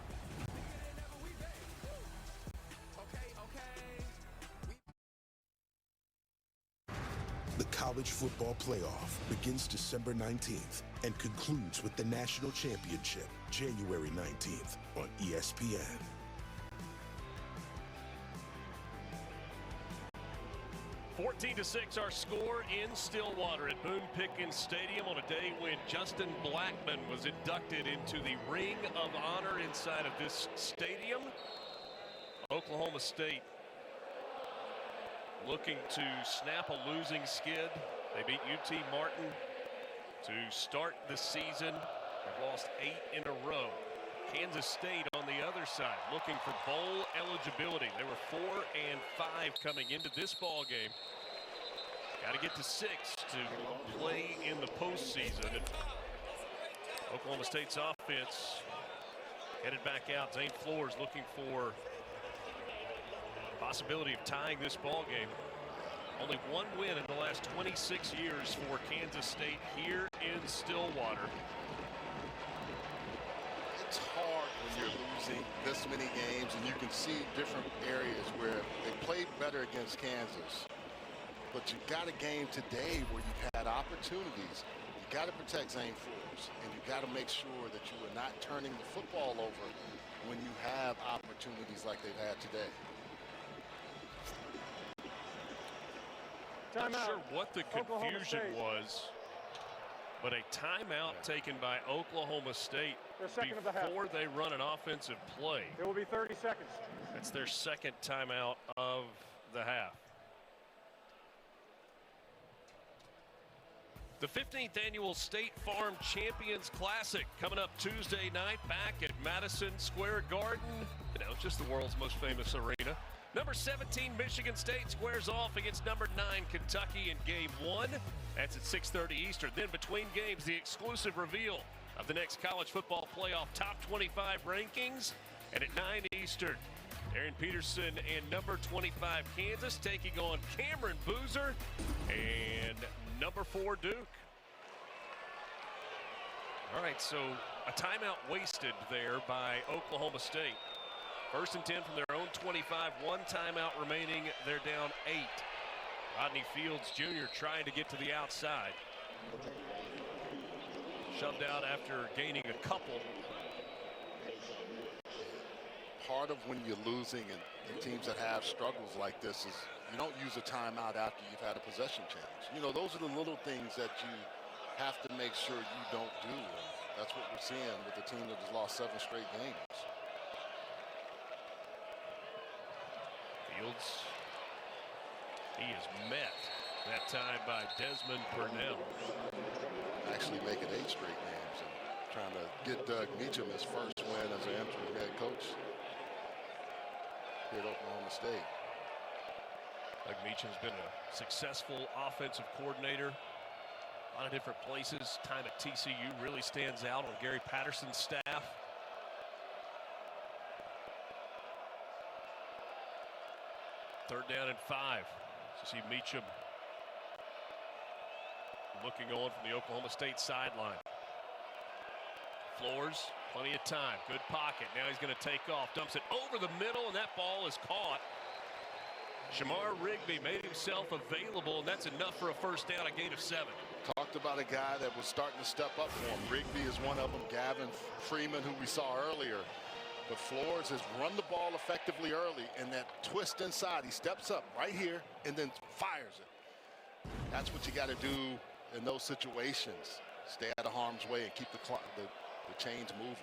The college football playoff begins December 19th and concludes with the national championship January 19th on ESPN. (14-6) our score in Stillwater at Boone Pickens Stadium on a day when Justin Blackmon was inducted into the Ring of Honor inside of this stadium. Oklahoma State looking to snap a losing skid. They beat UT Martin to start the season. They've lost 8 in a row. Kansas State on the other side looking for bowl eligibility. They were 4-5 coming into this ball game. Got to get to 6 to play in the postseason. And Oklahoma State's offense headed back out. Zane Flores looking for possibility of tying this ball game. Only one win in the last 26 years for Kansas State here in Stillwater. It's hard when you're losing this many games, and you can see different areas where they played better against Kansas. But you've got a game today where you've had opportunities. You got to protect Zane Flores, and you got to make sure that you are not turning the football over when you have opportunities like they've had today. Not sure what the confusion was, but a timeout taken by Oklahoma State before they run an offensive play. It will be 30 seconds. That's their second timeout of the half. The 15th annual State Farm Champions Classic coming up Tuesday night back at Madison Square Garden. You know, just the world's most famous arena. Number 17 Michigan State squares off against number 9 Kentucky in game 1. That's at 6:30 Eastern. Then between games, the exclusive reveal of the next college football playoff top 25 rankings. And at 9 Eastern, Aaron Peterson and number 25 Kansas taking on Cameron Boozer and number 4 Duke. All right, so a timeout wasted there by Oklahoma State. 1st and 10 from their own 25. 1 timeout remaining. They're down 8. Rodney Fields Jr. trying to get to the outside. Shoved out after gaining a couple. Part of when you're losing and teams that have struggles like this is you don't use a timeout after you've had a possession change. You know, those are the little things that you have to make sure you don't do. And that's what we're seeing with the team that has lost 7 straight games. Fields, he is met that time by Desmond Burnell. Actually make it 8 straight games and trying to get Doug Meacham his first win as an interim head coach here at Oklahoma State. Doug Meacham's been a successful offensive coordinator. A lot of different places. Time at TCU really stands out on Gary Patterson's staff. Third down and 5. So see Meacham looking on from the Oklahoma State sideline. Flores, plenty of time. Good pocket. Now he's going to take off. Dumps it over the middle, and that ball is caught. Shamar Rigby made himself available, and that's enough for a first down, a gain of 7. Talked about a guy that was starting to step up for him. Rigby is one of them. Gavin Freeman, who we saw earlier. But Flores has run the ball effectively early, and that twist inside, he steps up right here and then fires it. That's what you got to do in those situations. Stay out of harm's way and keep the chains moving.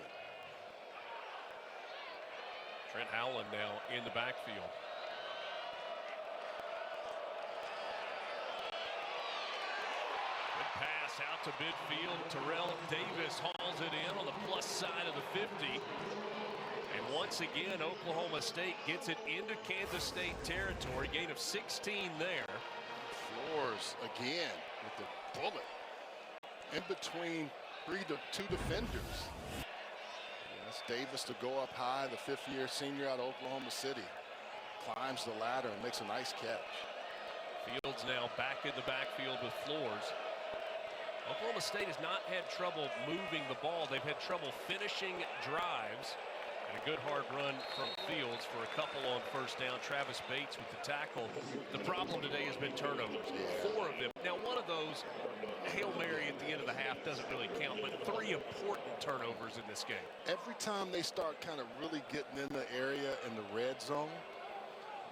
Trent Howland now in the backfield. Good pass out to midfield. Terrell Davis hauls it in on the plus side of the 50. And once again, Oklahoma State gets it into Kansas State territory. Gain of 16 there. Flores again with the bullet in between 2 defenders. That's Davis to go up high, the 5th-year senior out of Oklahoma City. Climbs the ladder and makes a nice catch. Fields now back in the backfield with Flores. Oklahoma State has not had trouble moving the ball. They've had trouble finishing drives. And a good hard run from Fields for a couple on first down. Travis Bates with the tackle. The problem today has been turnovers. 4 of them. Now, one of those, Hail Mary at the end of the half, doesn't really count, but 3 important turnovers in this game. Every time they start kind of really getting in the area in the red zone,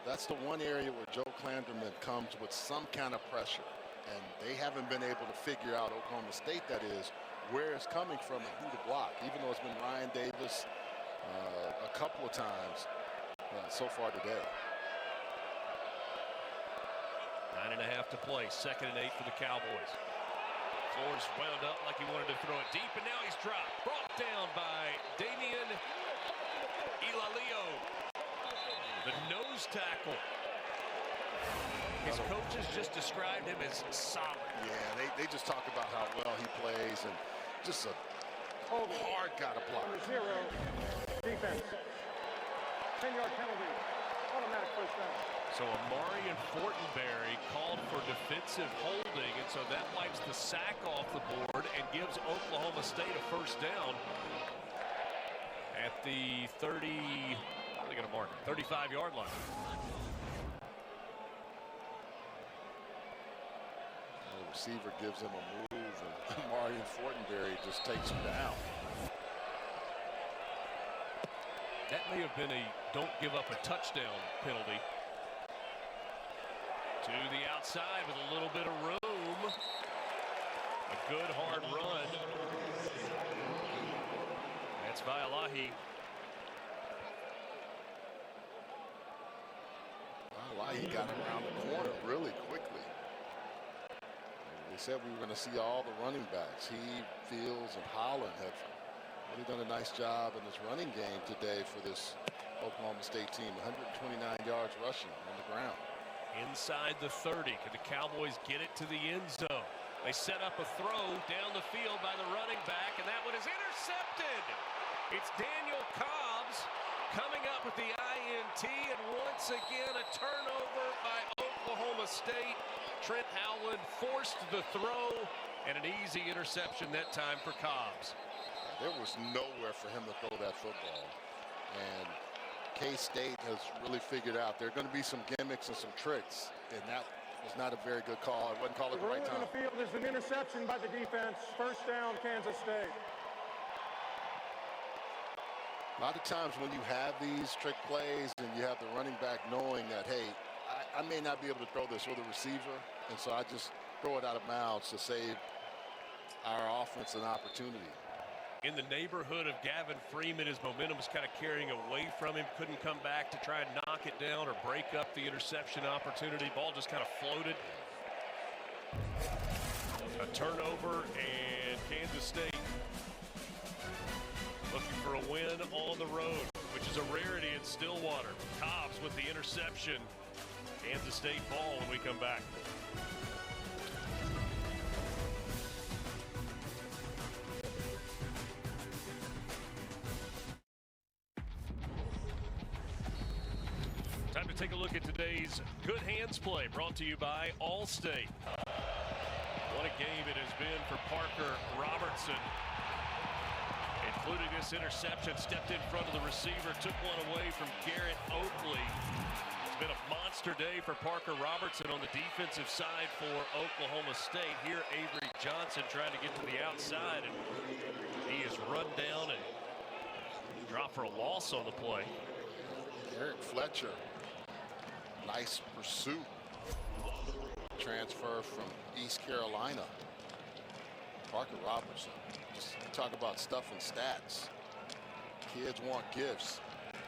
that's the one area where Joe Klanderman comes with some kind of pressure. And they haven't been able to figure out, Oklahoma State that is, where it's coming from and who to block, even though it's been Ryan Davis a couple of times so far today. 9.5 to play. 2nd and 8 for the Cowboys. Flores wound up like he wanted to throw it deep, and now he's dropped. Brought down by Damian Ilalio. The nose tackle. His coaches just described him as solid. Yeah, they just talk about how well he plays and just a hard guy to block. Number 0, defense. 10-yard penalty. Automatic first down. So Amari and Fortenberry called for defensive holding, and so that wipes the sack off the board and gives Oklahoma State a first down at the 30, what are they going to mark it? 35-yard line. The receiver gives him a move, and Amari and Fortenberry just takes him down. That may have been a don't give up a touchdown penalty. To the outside with a little bit of room. A good hard run. That's Vialahi. Vialahi got around the corner really quickly. They said we were going to see all the running backs. He, Fields, and Holland have really done a nice job in this running game today for this Oklahoma State team. 129 yards rushing on the ground. Inside the 30. Can the Cowboys get it to the end zone? They set up a throw down the field by the running back, and that one is intercepted. It's Daniel Cobbs coming up with the INT, and once again a turnover by Oklahoma State. Trent Howland forced the throw, and an easy interception that time for Cobbs. There was nowhere for him to throw that football. And K-State has really figured out there are going to be some gimmicks and some tricks, and that was not a very good call. It wasn't called at the right time. The field is an interception by the defense. First down, Kansas State. A lot of times when you have these trick plays and you have the running back knowing that, hey, I may not be able to throw this with a receiver, and so I just throw it out of bounds to save our offense an opportunity. In the neighborhood of Gavin Freeman, his momentum was kind of carrying away from him. Couldn't come back to try and knock it down or break up the interception opportunity. Ball just kind of floated. A turnover, and Kansas State looking for a win on the road, which is a rarity in Stillwater. Cobbs with the interception. Kansas State ball when we come back. Time to take a look at today's Good Hands play, brought to you by Allstate. What a game it has been for Parker Robertson, including this interception. Stepped in front of the receiver, took one away from Garrett Oakley. It's been a monster day for Parker Robertson on the defensive side for Oklahoma State. Here, Avery Johnson trying to get to the outside, and he is run down and dropped for a loss on the play. Eric Fletcher. Nice pursuit. Transfer from East Carolina. Parker Robertson. Just talk about stuff and stats. Kids want gifts.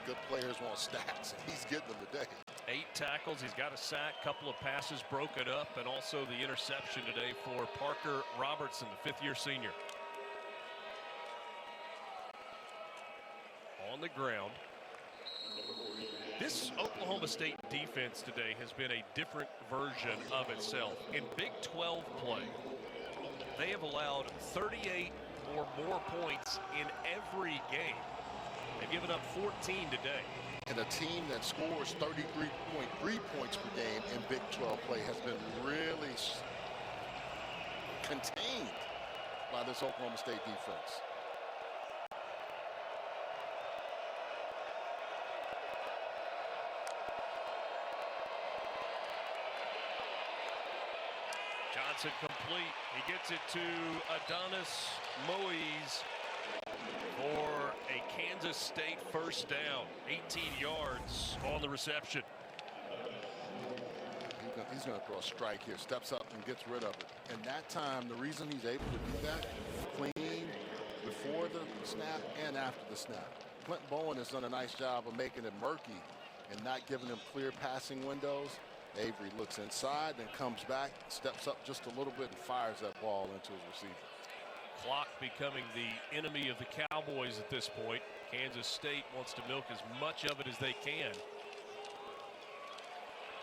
Good players want stats, and he's getting them today. 8 tackles. He's got a sack, couple of passes broken up, and also the interception today for Parker Robertson, the 5th-year senior. On the ground. This Oklahoma State defense today has been a different version of itself. In Big 12 play, they have allowed 38 or more points in every game. They've given up 14 today. And a team that scores 33.3 points per game in Big 12 play has been really contained by this Oklahoma State defense. Johnson complete. He gets it to Adonis Moise for a Kansas State first down. 18 yards on the reception. He's going to throw a strike here. Steps up and gets rid of it. And that time, the reason he's able to do that, clean before the snap and after the snap. Clinton Bowen has done a nice job of making it murky and not giving him clear passing windows. Avery looks inside, then comes back, steps up just a little bit, and fires that ball into his receiver. Clock becoming the enemy of the Cowboys at this point. Kansas State wants to milk as much of it as they can.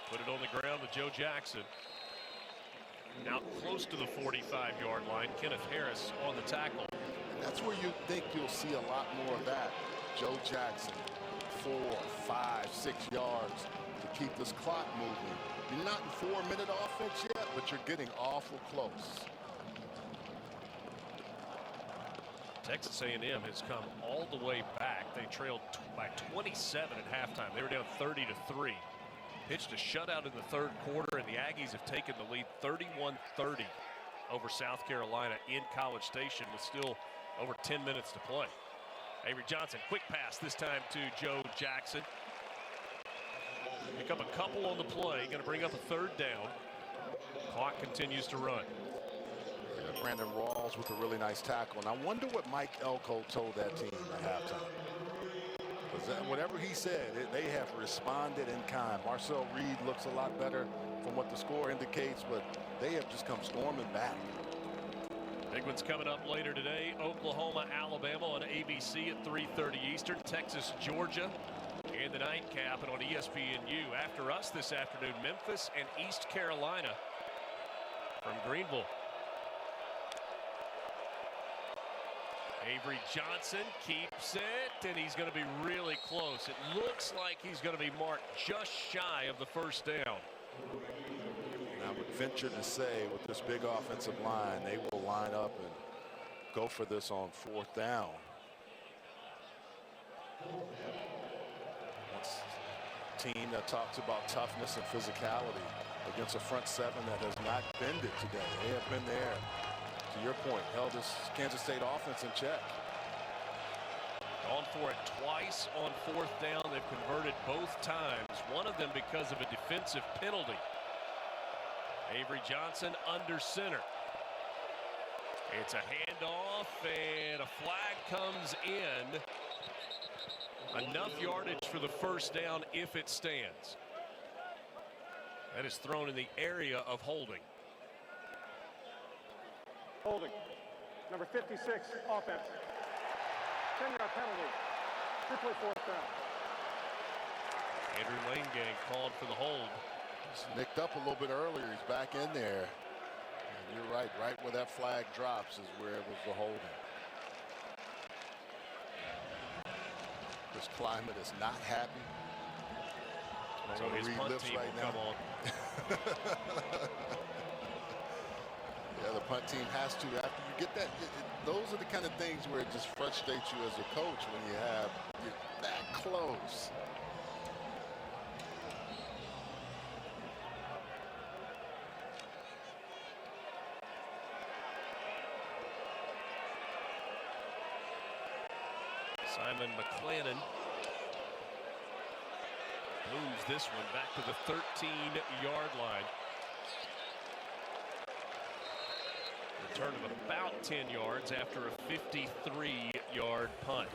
Put it on the ground with Joe Jackson. Now close to the 45-yard line. Kenneth Harris on the tackle. That's where you think you'll see a lot more of that. Joe Jackson, 4, 5, 6 yards to keep this clock moving. You're not in 4-minute offense yet, but you're getting awful close. Texas A&M has come all the way back. They trailed by 27 at halftime. They were down 30-3. Pitched a shutout in the third quarter, and the Aggies have taken the lead 31-30 over South Carolina in College Station with still over 10 minutes to play. Avery Johnson, quick pass this time to Joe Jackson. Pick up a couple on the play, going to bring up a third down. Clock continues to run. Brandon Rawls with a really nice tackle. And I wonder what Mike Elko told that team at halftime. Whatever he said, they have responded in kind. Marcel Reed looks a lot better from what the score indicates, but they have just come storming back. Big one's coming up later today. Oklahoma, Alabama on ABC at 3:30 Eastern. Texas, Georgia, and the nightcap and on ESPNU. After us this afternoon, Memphis and East Carolina from Greenville. Avery Johnson keeps it, and he's going to be really close. It looks like he's going to be marked just shy of the first down. And I would venture to say with this big offensive line, they will line up and go for this on 4th down. It's a team that talks about toughness and physicality against a front seven that has not bended today. They have been there. To your point, held this Kansas State offense in check. Gone for it twice on 4th down. They've converted both times, one of them because of a defensive penalty. Avery Johnson under center. It's a handoff, and a flag comes in. Enough yardage for the first down if it stands. That is thrown in the area of holding. Holding. Number 56, offense. 10-yard penalty. 2-play 4th down. Andrew Langang called for the hold. He's nicked up a little bit earlier. He's back in there. And you're right. Right where that flag drops is where it was the holding. This climate is not happy. So his punt team will come on. Yeah, the punt team has to. After you get that, those are the kind of things where it just frustrates you as a coach when you're that close. Simon McClannon moves this one back to the 13-yard line. Return of about 10 yards after a 53-yard punt.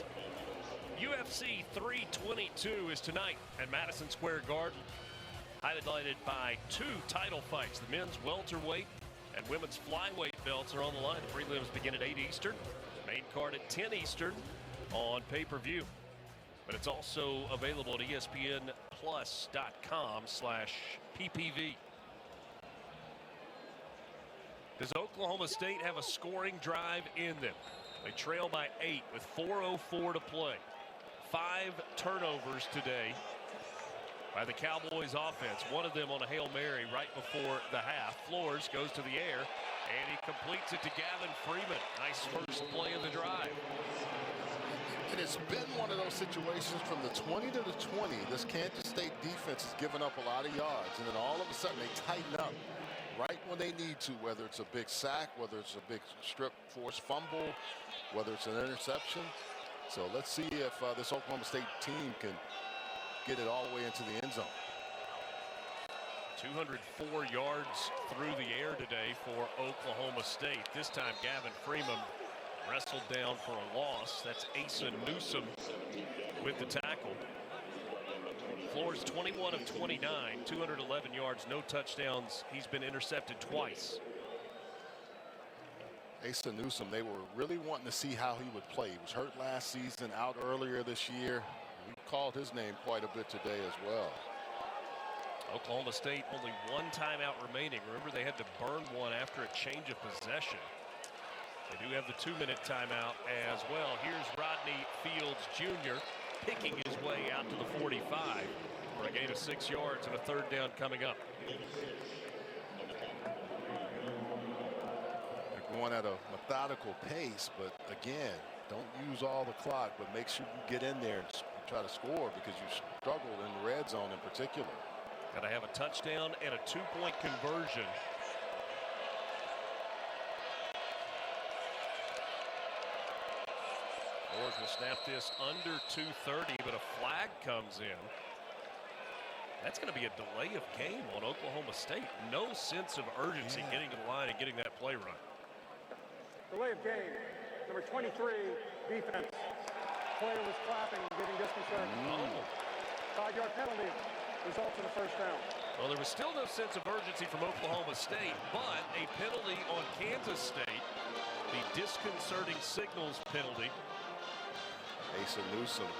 UFC 322 is tonight at Madison Square Garden, highlighted by 2 title fights. The men's welterweight and women's flyweight belts are on the line. The prelims begin at 8 Eastern, main card at 10 Eastern on pay-per-view. But it's also available at ESPNplus.com/PPV. Does Oklahoma State have a scoring drive in them? They trail by 8 with 4:04 to play. 5 turnovers today by the Cowboys offense. One of them on a Hail Mary right before the half. Flores goes to the air, and he completes it to Gavin Freeman. Nice first play of the drive. And it's been one of those situations from the 20 to the 20. This Kansas State defense has given up a lot of yards, and then all of a sudden they tighten up. right when they need to, whether it's a big sack, whether it's a big strip force fumble, whether it's an interception. So let's see if this Oklahoma State team can get it all the way into the end zone. 204 yards through the air today for Oklahoma State. This time Gavin Freeman wrestled down for a loss. That's Asa Newsom with the tackle. Flores 21 of 29, 211 yards, no touchdowns. He's been intercepted twice. Asa Newsom, they were really wanting to see how he would play. He was hurt last season, out earlier this year. We called his name quite a bit today as well. Oklahoma State only one timeout remaining. Remember, they had to burn one after a change of possession. They do have the 2-minute timeout as well. Here's Rodney Fields Jr. picking his way out to the 45 for a gain of 6 yards and a third down coming up. They're going at a methodical pace, but again, don't use all the clock, but make sure you get in there and try to score because you struggled in the red zone in particular. Got to have a touchdown and a 2-point conversion. Flores will snap this under 2:30, but a flag comes in. That's going to be a delay of game on Oklahoma State. No sense of urgency getting to the line and getting that play run. Delay of game. Number 23, defense. Player was clapping, getting disconcerted. 5-yard penalty results in a first down. Well, there was still no sense of urgency from Oklahoma State, but a penalty on Kansas State, the disconcerting signals penalty. Asa Newsom,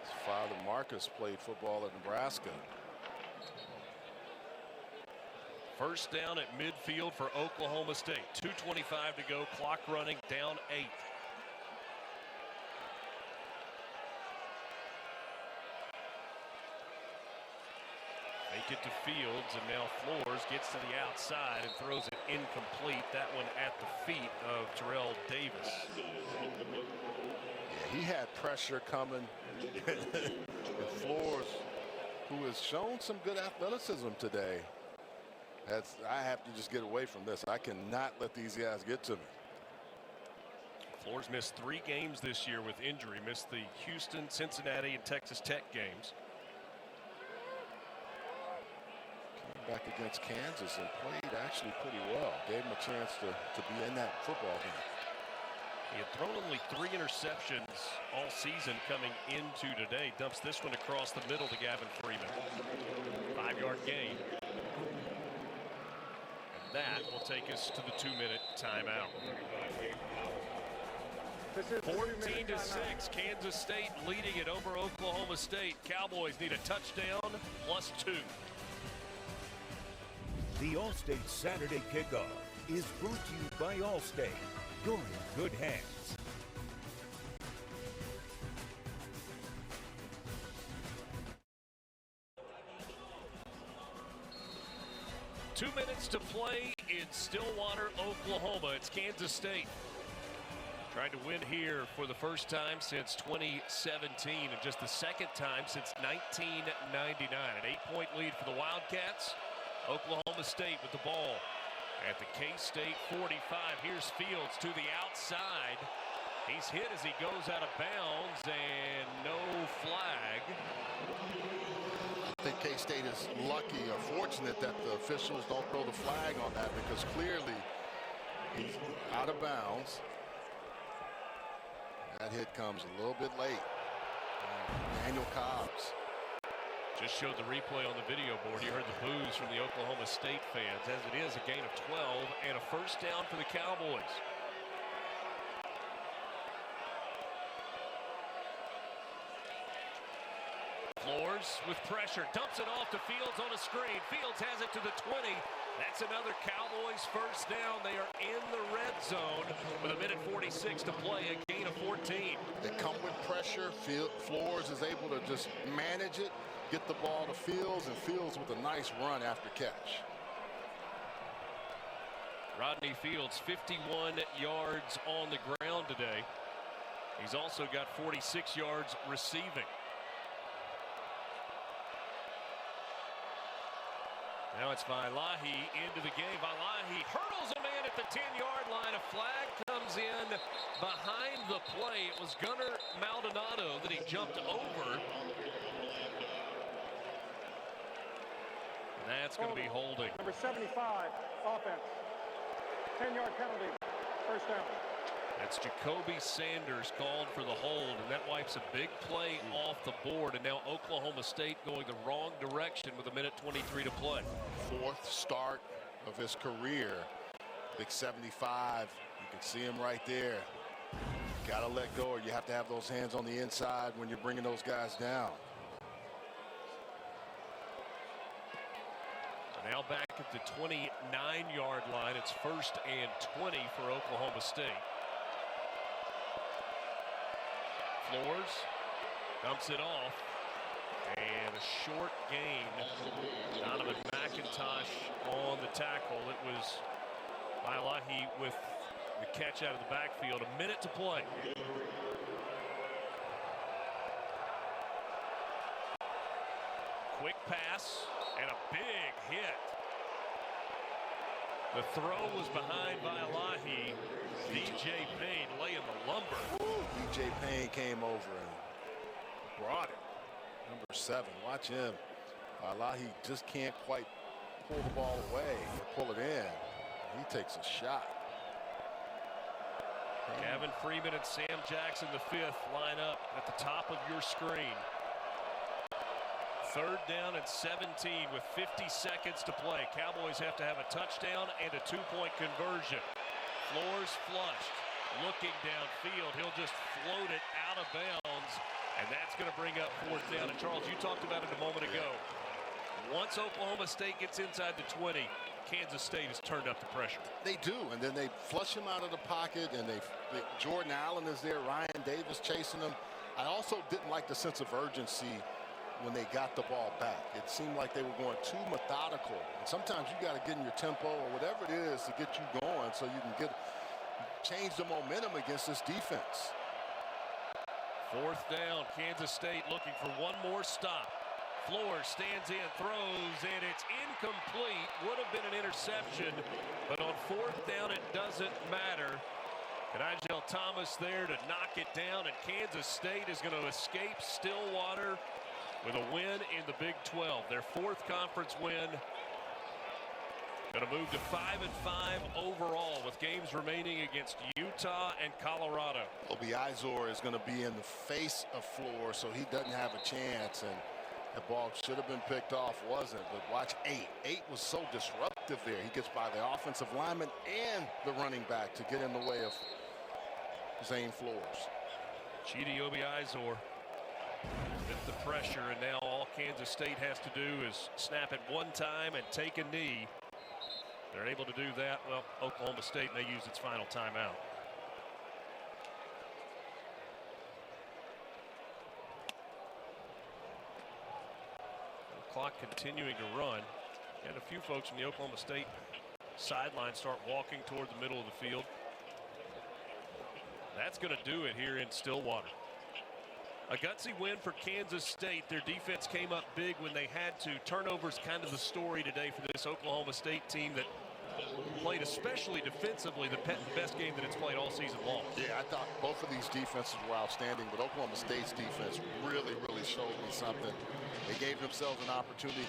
his father Marcus played football at Nebraska. First down at midfield for Oklahoma State. 2:25 to go, clock running, down 8. Make it to Fields, and now Flores gets to the outside and throws it incomplete. That one at the feet of Terrell Davis. Yeah, he had pressure coming. And Flores, who has shown some good athleticism today, I have to just get away from this. I cannot let these guys get to me. Flores missed 3 games this year with injury. Missed the Houston, Cincinnati, and Texas Tech games. Back against Kansas and played actually pretty well. Gave him a chance to be in that football game. He had thrown only 3 interceptions all season coming into today. Dumps this one across the middle to Gavin Freeman. 5-yard gain. And that will take us to the 2-minute timeout. 14-6, Kansas State leading it over Oklahoma State. Cowboys need a touchdown plus 2. The Allstate Saturday Kickoff is brought to you by Allstate. You're in good hands. Two minutes to play in Stillwater, Oklahoma. It's Kansas State trying to win here for the first time since 2017 and just the second time since 1999. An 8-point lead for the Wildcats. Oklahoma State with the ball at the K-State 45. Here's Fields to the outside. He's hit as he goes out of bounds, and no flag. I think K-State is lucky or fortunate that the officials don't throw the flag on that, because clearly he's out of bounds. That hit comes a little bit late. Daniel Cobbs. Just showed the replay on the video board. You heard the boos from the Oklahoma State fans. As it is, a gain of 12 and a first down for the Cowboys. Flores with pressure, dumps it off to Fields on a screen. Fields has it to the 20. That's another Cowboys first down. They are in the red zone with 1:46 to play, a gain of 14. They come with pressure. Flores is able to just manage it, get the ball to Fields, and Fields with a nice run after catch. Rodney Fields, 51 yards on the ground today. He's also got 46 yards receiving. Now it's Vailahi into the game. Vailahi hurdles a man at the 10-yard line. A flag comes in behind the play. It was Gunnar Maldonado that he jumped over. And that's going to be holding. Number 75, offense. 10-yard penalty, first down. That's Jacoby Sanders called for the hold, and that wipes a big play off the board. And now Oklahoma State going the wrong direction with 1:23 to play. Fourth start of his career. Big 75. You can see him right there. Got to let go, or you have to have those hands on the inside when you're bringing those guys down. Now back at the 29-yard line. It's 1st and 20 for Oklahoma State. Flores dumps it off, and a short gain. Donovan McIntosh on the tackle. It was Vailahi with the catch out of the backfield. 1 minute to play. Quick pass and a big hit. The throw was behind Vailahi. DJ Payne laying the lumber. DJ Payne came over and brought it. Number 7, watch him. Vailahi just can't quite pull the ball away or pull it in. He takes a shot. Gavin Freeman and Sam Jackson, the 5th, line up at the top of your screen. 3rd down and 17 with 50 seconds to play. Cowboys have to have a touchdown and a 2-point conversion. Flores flushed, looking downfield. He'll just float it out of bounds, and that's going to bring up 4th down. And Charles, you talked about it a moment ago. Once Oklahoma State gets inside the 20, Kansas State has turned up the pressure. They do, and then they flush him out of the pocket, and Jordan Allen is there, Ryan Davis chasing him. I also didn't like the sense of urgency when they got the ball back. It seemed like they were going too methodical. And sometimes you got to get in your tempo or whatever it is to get you going so you can change the momentum against this defense. 4th down, Kansas State looking for one more stop. Flores stands in, throws, and it's incomplete. Would have been an interception, but on 4th down it doesn't matter. Nigel Thomas there to knock it down, and Kansas State is going to escape Stillwater with a win in the Big 12. Their 4th conference win. Going to move to 5-5 overall with games remaining against Utah and Colorado. Obi Izor is going to be in the face of Flores, so he doesn't have a chance. And the ball should have been picked off, wasn't. But watch 8. 8 was so disruptive there. He gets by the offensive lineman and the running back to get in the way of Zane Flores. Chidi Obi Izor with the pressure, and now all Kansas State has to do is snap it one time and take a knee. They're able to do that. Well, Oklahoma State may use its final timeout. The clock continuing to run, and a few folks from the Oklahoma State sideline start walking toward the middle of the field. That's going to do it here in Stillwater. A gutsy win for Kansas State. Their defense came up big when they had to. Turnovers kind of the story today for this Oklahoma State team that played, especially defensively, the best game that it's played all season long. Yeah, I thought both of these defenses were outstanding, but Oklahoma State's defense really showed me something. They gave themselves an opportunity,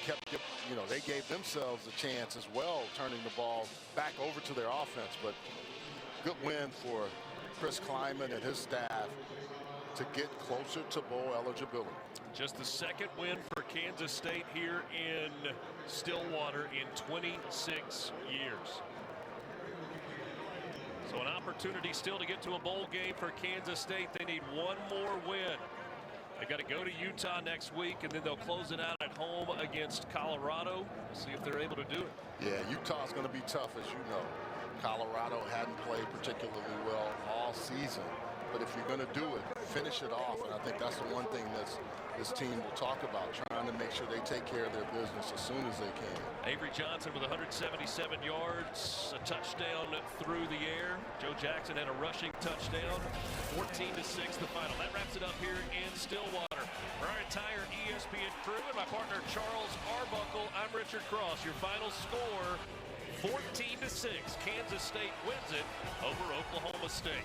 they gave themselves a chance as well, turning the ball back over to their offense. But good win for Chris Kleiman and his staff to get closer to bowl eligibility. Just the 2nd win for Kansas State here in Stillwater in 26 years. So an opportunity still to get to a bowl game for Kansas State. They need one more win. They got to go to Utah next week, and then they'll close it out at home against Colorado. See if they're able to do it. Yeah, Utah's going to be tough, as you know. Colorado hadn't played particularly well all season. But if you're going to do it, finish it off. And I think that's the one thing that this team will talk about, trying to make sure they take care of their business as soon as they can. Avery Johnson with 177 yards, a touchdown through the air. Joe Jackson had a rushing touchdown. 14-6 the final. That wraps it up here in Stillwater. For our entire ESPN crew and my partner Charles Arbuckle, I'm Richard Cross. Your final score, 14-6. Kansas State wins it over Oklahoma State.